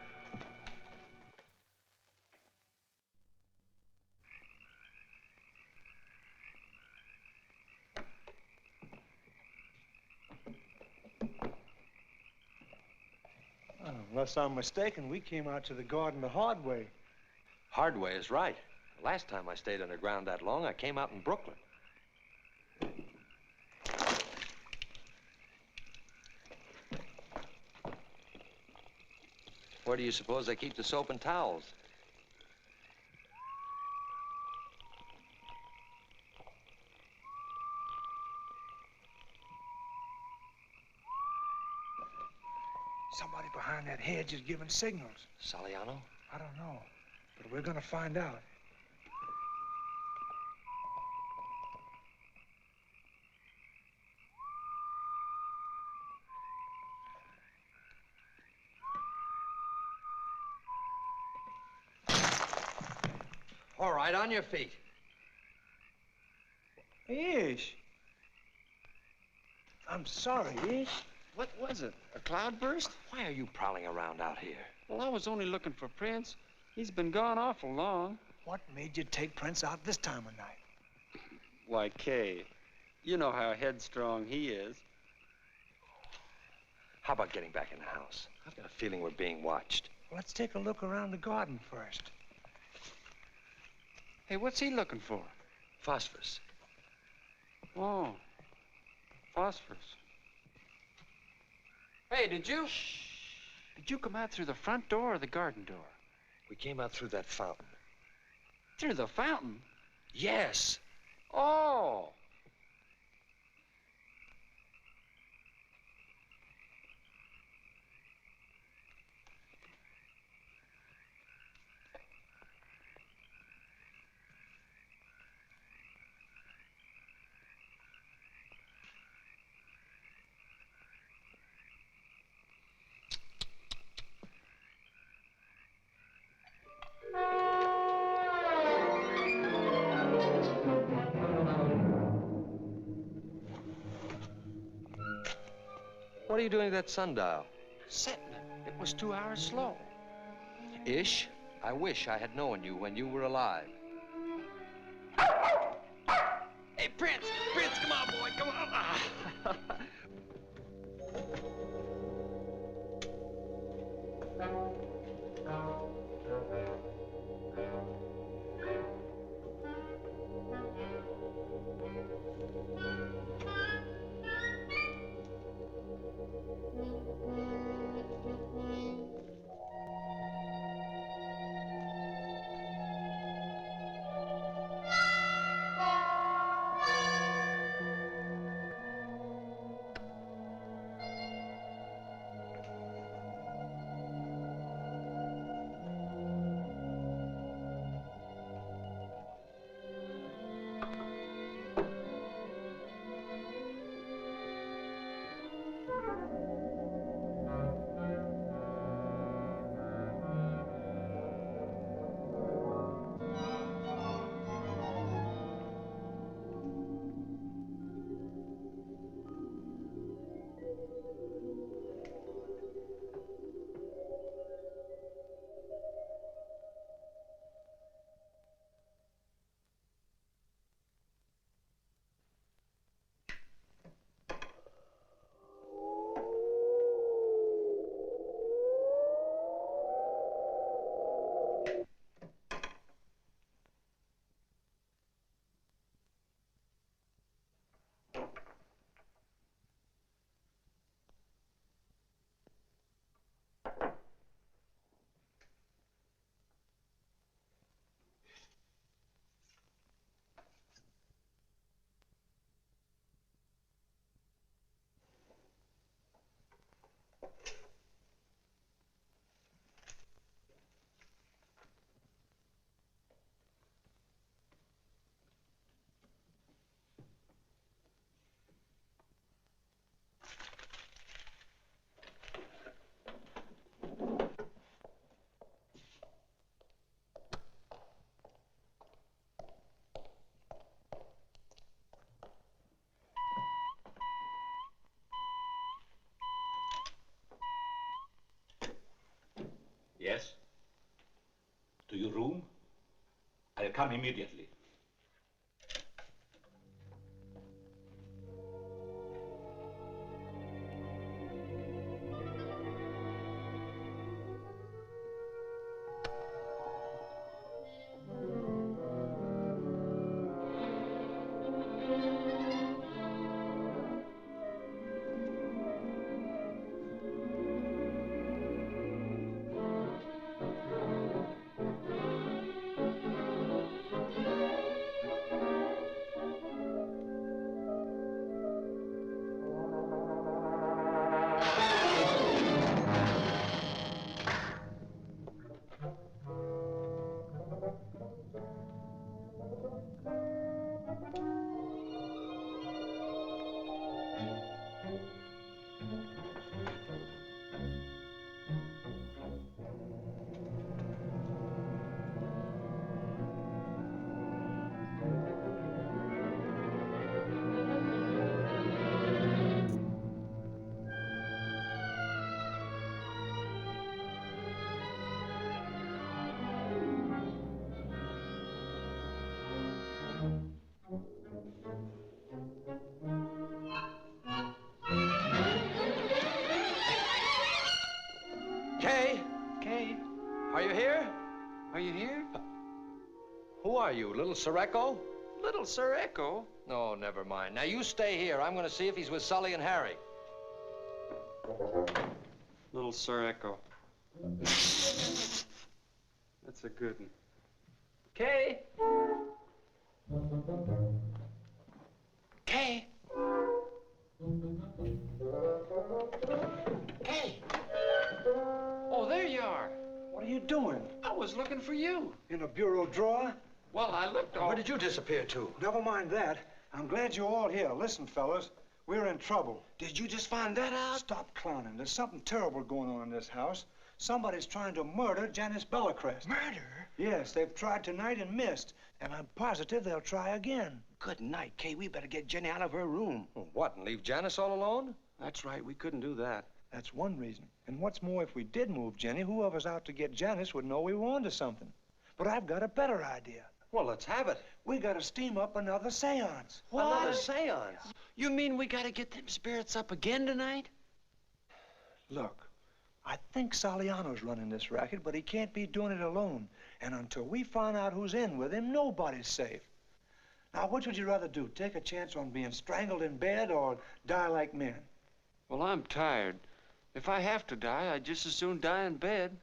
Unless I'm mistaken, we came out to the garden the hard way. Hard way is right. Last time I stayed underground that long, I came out in Brooklyn. Where do you suppose they keep the soap and towels? Somebody behind that hedge is giving signals. Saliano? I don't know, but we're gonna find out. All right, on your feet. Ish. I'm sorry, Ish. What was it? A cloudburst? Why are you prowling around out here? Well, I was only looking for Prince. He's been gone awful long. What made you take Prince out this time of night? Why, Kay, you know how headstrong he is. How about getting back in the house? I've got a feeling we're being watched. Let's take a look around the garden first. Hey, what's he looking for? Phosphorus. Oh, phosphorus. Hey, did you come out through the front door or the garden door? We came out through that fountain. Through the fountain? Yes. Oh. What are you doing to that sundial? Setting it. It was 2 hours slow. Ish, I wish I had known you when you were alive. Hey, Prince! Prince, come on, boy, come on! Yes? To your room? I'll come immediately. Kay? Kay? Are you here? Are you here? Who are you, Little Sir Echo? Little Sir Echo? No, never mind. Now, you stay here. I'm going to see if he's with Sully and Harry. Little Sir Echo. That's a good one. Kay? Kay? Kay? Oh, there you are. What are you doing? I was looking for you. In a bureau drawer? Well, I looked all... Where did you disappear to? Never mind that. I'm glad you're all here. Listen, fellas, we're in trouble. Did you just find that out? Stop clowning. There's something terrible going on in this house. Somebody's trying to murder Janice Belacrest. Murder? Yes, they've tried tonight and missed. And I'm positive they'll try again. Good night, Kay. We better get Jenny out of her room. What, and leave Janice all alone? That's right. We couldn't do that. That's one reason. And what's more, if we did move Jenny, whoever's out to get Janice would know we were onto something. But I've got a better idea. Well, let's have it. We gotta steam up another seance. What? Another seance? You mean we gotta get them spirits up again tonight? Look, I think Saliano's running this racket, but he can't be doing it alone. And until we find out who's in with him, nobody's safe. Now, which would you rather do? Take a chance on being strangled in bed or die like men? Well, I'm tired. If I have to die, I'd just as soon die in bed.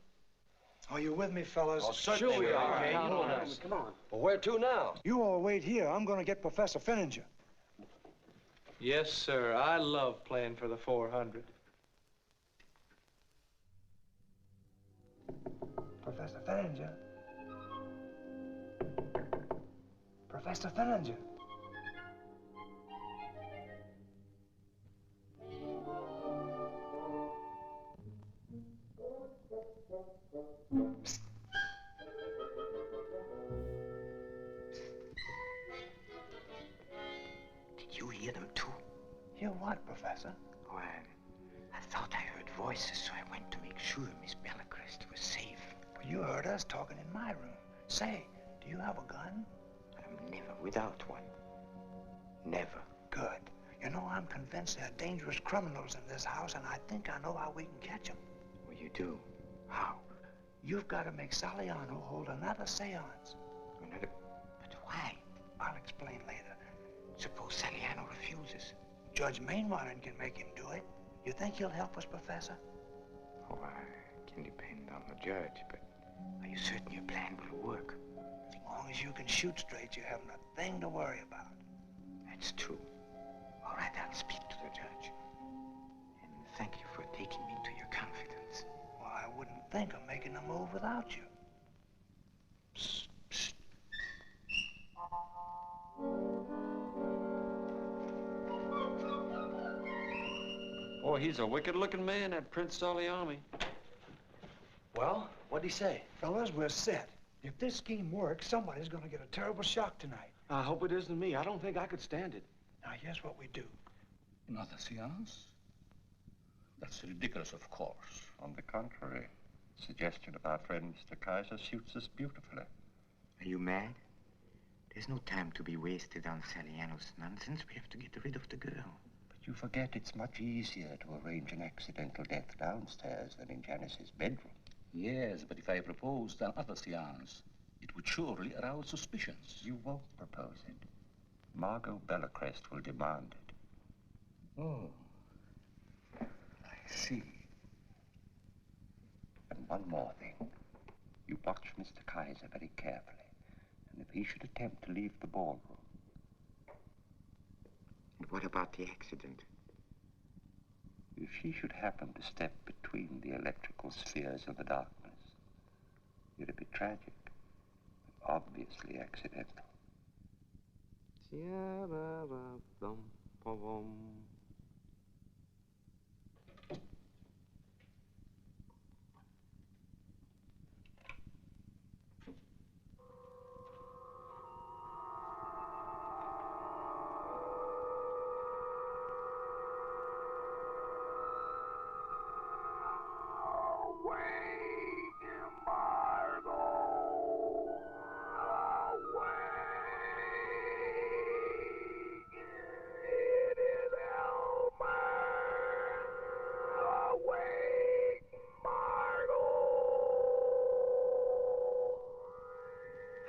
Are you with me, fellas? Oh, certainly we are. Kay. Count on us. Come on. Well, where to now? You all wait here. I'm gonna get Professor Finninger. Yes, sir. I love playing for the 400. Professor Finninger. Professor Finninger. Did you hear them too? Hear what, Professor? Oh, I thought I heard voices, so I went to make sure Miss Belacrest was safe. Well, you heard us talking in my room. Say, do you have a gun? I'm never without one. Never. Good. You know, I'm convinced there are dangerous criminals in this house, and I think I know how we can catch them. Well, you do? How? You've got to make Saliano hold another seance. Another? But why? I'll explain later. Suppose Saliano refuses. Judge Mainwaring can make him do it. You think he'll help us, Professor? Oh, I can depend on the judge, but are you certain your plan will work? As long as you can shoot straight, you haven't a thing to worry about. That's true. All right, I'll speak to the judge. And thank you for taking me into your confidence. Well, I wouldn't think of making a move without you. Psst, psst. Boy, he's a wicked-looking man, that Prince Saliami. Well, what'd he say? Fellas, we're set. If this scheme works, somebody's gonna get a terrible shock tonight. I hope it isn't me. I don't think I could stand it. Now, here's what we do. Another seance? That's ridiculous, of course. On the contrary, Suggestion of our friend Mr. Kyser suits us beautifully. Are you mad? There's no time to be wasted on Saliano's nonsense. We have to get rid of the girl. But you forget it's much easier to arrange an accidental death downstairs than in Janice's bedroom. Yes, but if I proposed another seance, it would surely arouse suspicions. You won't propose it. Margot Belacrest will demand it. Oh, I see. And one more thing. You watch Mr. Kyser very carefully. And if he should attempt to leave the ballroom... And what about the accident? If she should happen to step between the electrical spheres of the darkness, it'd be tragic, but obviously accidental.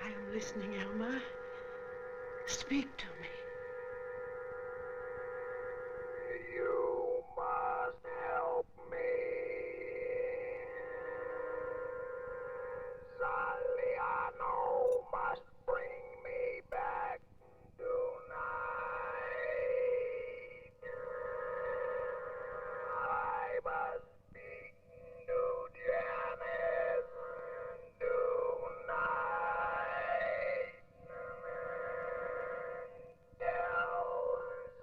I am listening, Elmer. Speak to me. You must help me. Saliano must bring me back tonight. I must speak to Janice tonight. Tell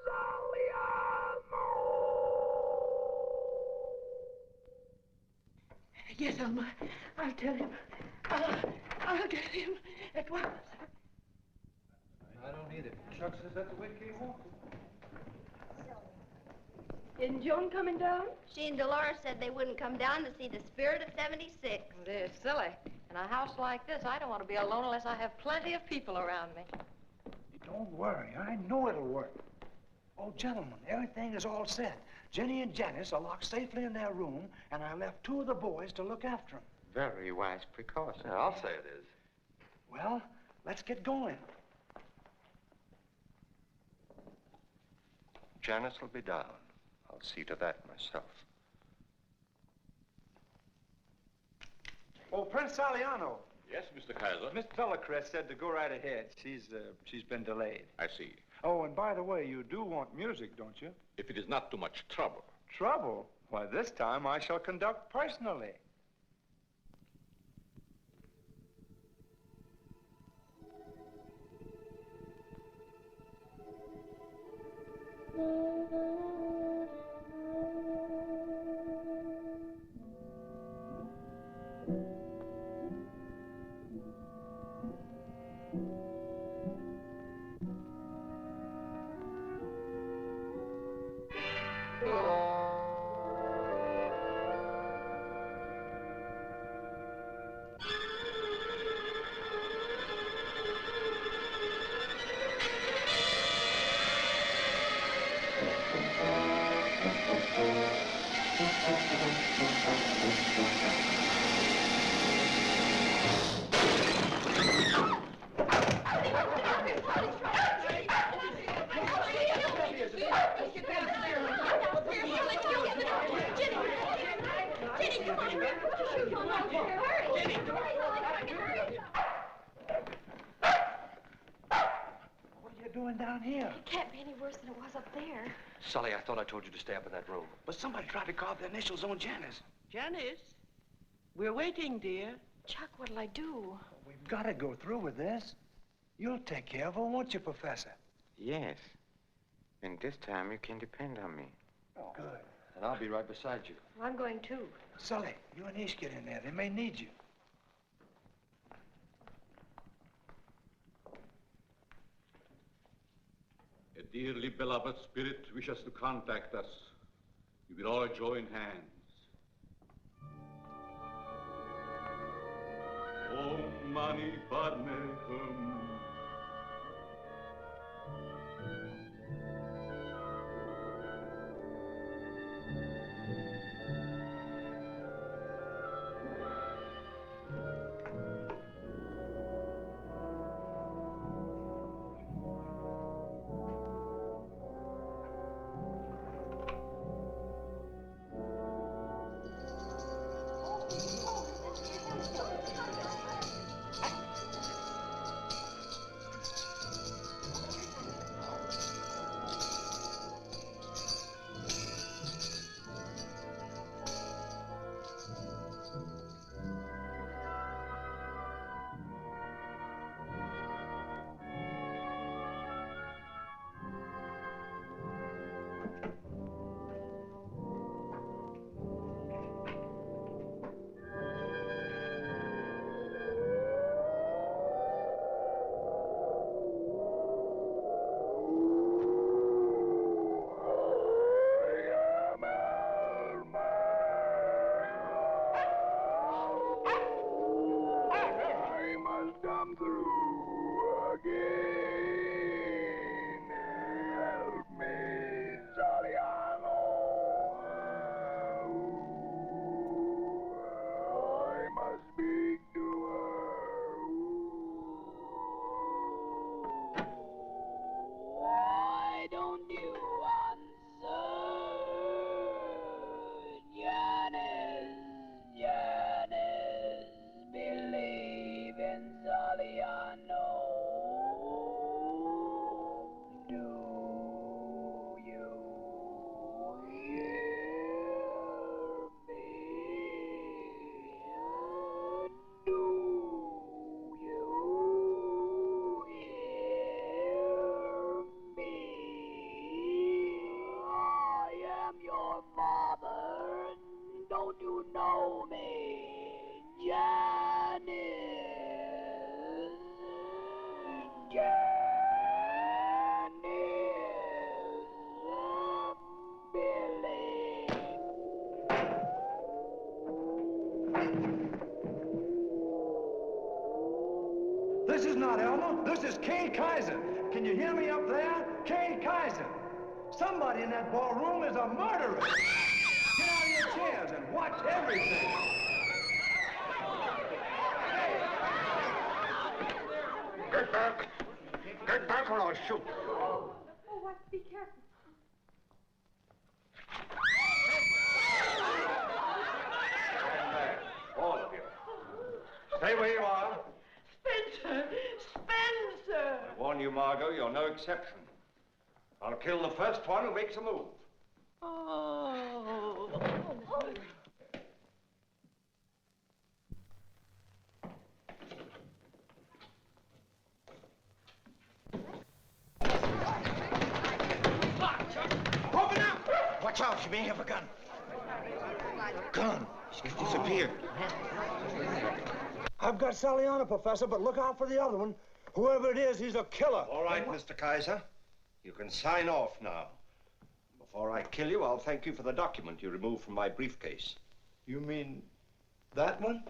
Saliano. Yes, Elmer. I'll tell him. I'll tell him at once. I don't need it. Chuck says that's the way it came off. Isn't Joan coming down? She and Dolores said they wouldn't come down to see the spirit of 76. They're silly. In a house like this, I don't want to be alone unless I have plenty of people around me. Don't worry, I know it'll work. Oh, gentlemen, everything is all set. Jenny and Janice are locked safely in their room, and I left 2 of the boys to look after them. Very wise precaution. Yeah, I'll say it is. Well, let's get going. Janice will be down. I'll see to that myself. Oh, Prince Saliano. Yes, Mr. Kyser. Miss Belacrest said to go right ahead. She's been delayed. I see. Oh, and by the way, you do want music, don't you? If it is not too much trouble. Trouble? Why, this time I shall conduct personally. Down here. It can't be any worse than it was up there. Sully, I thought I told you to stay up in that room. But somebody tried to carve the initials on Janice. Janice, we're waiting, dear. Chuck, what'll I do? We've got to go through with this. You'll take care of her, won't you, Professor? Yes. And this time you can depend on me. Oh, good. And I'll be right beside you. Well, I'm going too. Sully, you and Ish get in there. They may need you. A dearly beloved spirit wishes to contact us. We will all join hands. Pani Padme. This is not Elmer. This is Kay Kyser. Can you hear me up there? Kay Kyser. Somebody in that ballroom is a murderer. Get out of your chairs and watch everything. Get back. Get back or I'll shoot. Oh, what? Be careful. Stand back, all of you. Stay where you are. Spencer! Spencer! I warn you, Margot, you're no exception. I'll kill the first one who makes a move. Oh. Open up! Watch out, she may have a gun. Gun. She's disappeared. I've got Sally on her, Professor, but look out for the other one. Whoever it is, he's a killer. All right, Mr. Kyser. You can sign off now. Before I kill you, I'll thank you for the document you removed from my briefcase. You mean that one?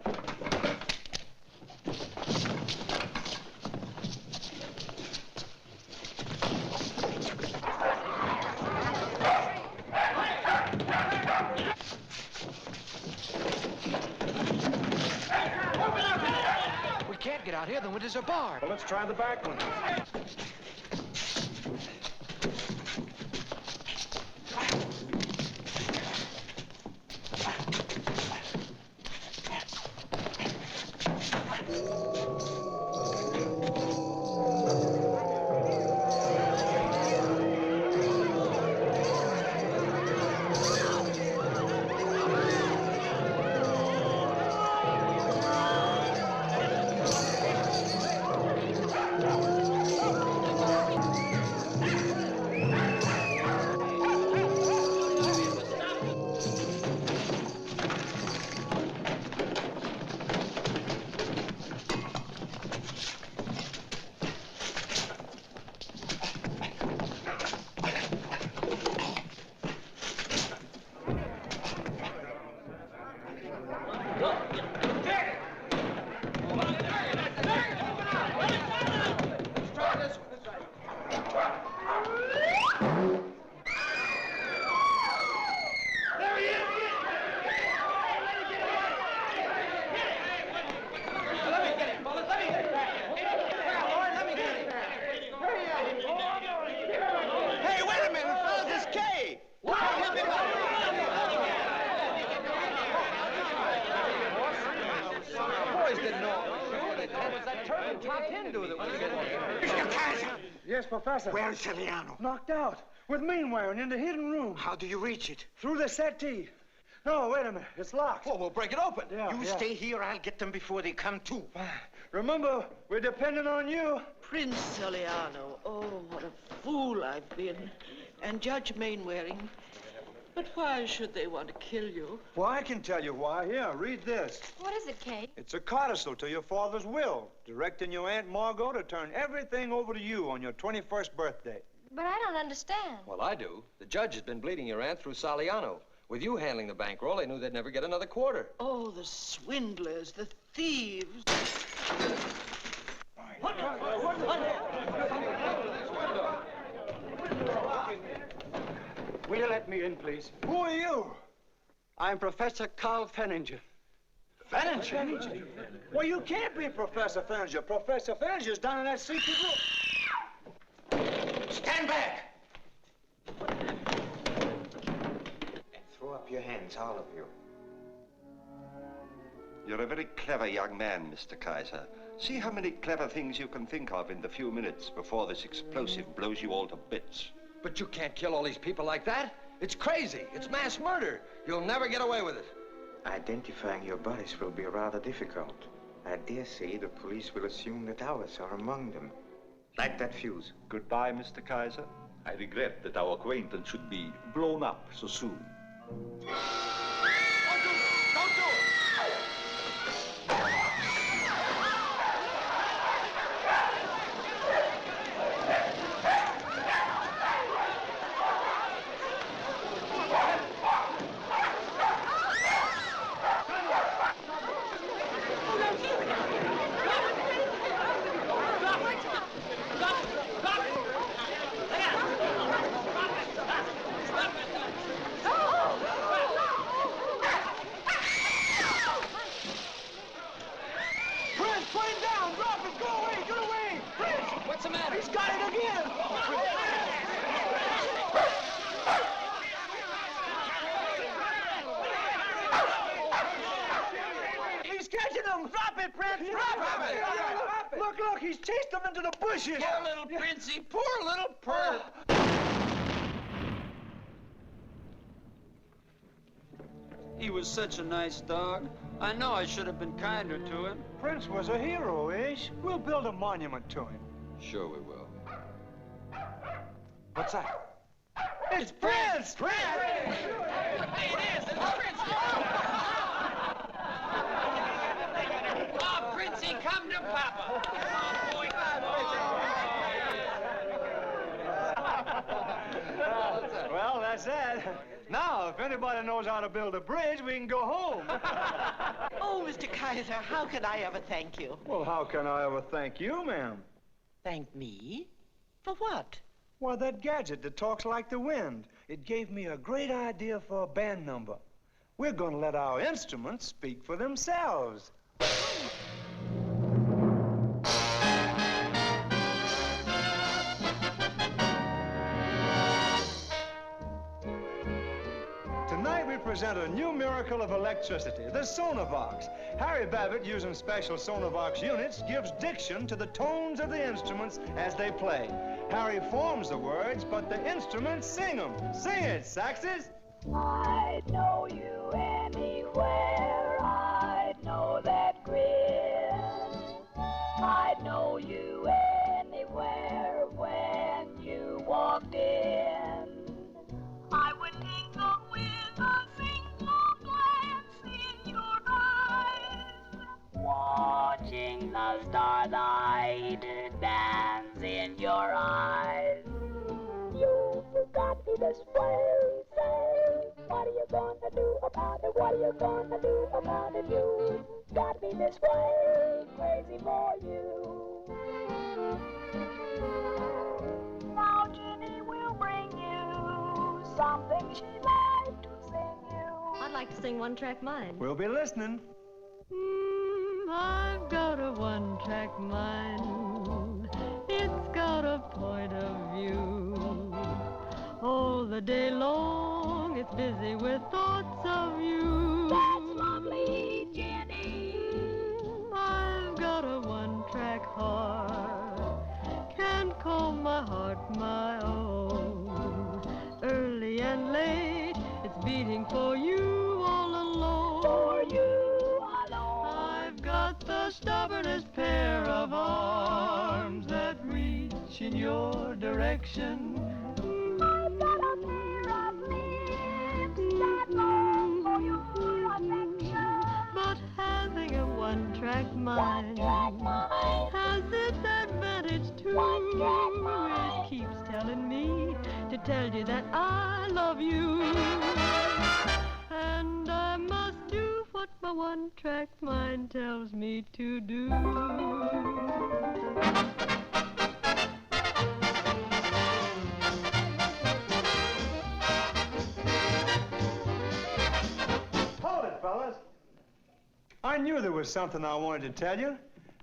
We can't get out here. The windows are barred. Well, let's try the back one. boys didn't know it was you. They thought it was that turban top Hindu that was getting here. Mr. Kyser! Yes, Professor. Where is Celiano? Knocked out. With Mainwaring in the hidden room. How do you reach it? Through the settee. No, wait a minute. It's locked. Well, we'll break it open. Yeah, You stay here. I'll get them before they come to. Remember, we're depending on you. Prince Celiano. Oh, what a fool I've been. And Judge Mainwaring. But why should they want to kill you? Well, I can tell you why. Here, read this. What is it, Kate? It's a codicil to your father's will, directing your Aunt Margot to turn everything over to you on your 21st birthday. But I don't understand. Well, I do. The judge has been bleeding your aunt through Saliano. With you handling the bankroll, they knew they'd never get another quarter. Oh, the swindlers, the thieves. Will you let me in, please? Who are you? I'm Professor Carl Fenninger. Fenninger? Well, you can't be Professor Fenninger. Professor Fenninger's down in that secret room. Stand back! Throw up your hands, all of you. You're a very clever young man, Mr. Kyser. See how many clever things you can think of in the few minutes before this explosive blows you all to bits. But you can't kill all these people like that. It's crazy. It's mass murder. You'll never get away with it. Identifying your bodies will be rather difficult. I dare say the police will assume that ours are among them. Light that fuse. Goodbye, Mr. Kyser. I regret that our acquaintance should be blown up so soon. Don't do it! What's the matter? He's got it again! He's catching them! Drop it, Prince! Drop it! Look, he's chased them into the bushes! Poor little Princey, poor little perp. He was such a nice dog. I know I should have been kinder to him. Prince was a hero, Ish. We'll build a monument to him. Sure we will. What's that? It's Prince! Prince! Hey, it is. It's Prince. Oh, Princey, come to Papa. Oh, boy, come on. Well, that's that. Now, if anybody knows how to build a bridge, we can go home. Oh, Mr. Kyser, how can I ever thank you? Well, how can I ever thank you, ma'am? Thank me? For what? Why, that gadget that talks like the wind. It gave me a great idea for a band number. We're going to let our instruments speak for themselves. Tonight we present a new miracle of electricity, the Sonavox. Harry Babbitt, using special Sonavox units, gives diction to the tones of the instruments as they play. Harry forms the words, but the instruments sing them. Sing it, Saxes! I'd know you anywhere, I'd know that grin. I'd know you anywhere when you walked in. I would tingle with a single glance in your eyes, watching the starlight dance in your eyes. You got me this way, say, what are you gonna do about it? What are you gonna do about it? You got me this way, crazy for you. Now Ginny will bring you something she'd like to sing you. I'd like to sing One Track Mind. We'll be listening. I've got a one-track mind. It's got a point of view. All the day long, it's busy with thoughts of you. That's lovely, Jenny. the stubbornest pair of arms that reach in your direction. I've got a pair of lips that long for your affection. But having a one-track mind has its advantage too. It keeps telling me to tell you that I love you. And I must do what my one-track mind tells me to do. Hold it, fellas. I knew there was something I wanted to tell you.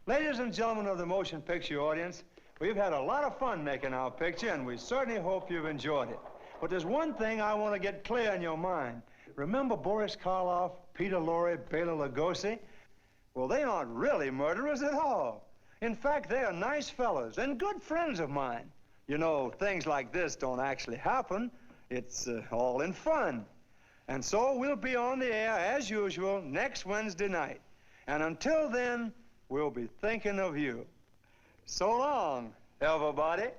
Ladies and gentlemen of the motion picture audience, we've had a lot of fun making our picture, and we certainly hope you've enjoyed it. But there's one thing I want to get clear in your mind. Remember Boris Karloff, Peter Lorre, Bela Lugosi? Well, they aren't really murderers at all. In fact, they are nice fellas and good friends of mine. You know, things like this don't actually happen. It's all in fun. And so we'll be on the air as usual next Wednesday night. And until then, we'll be thinking of you. So long, everybody.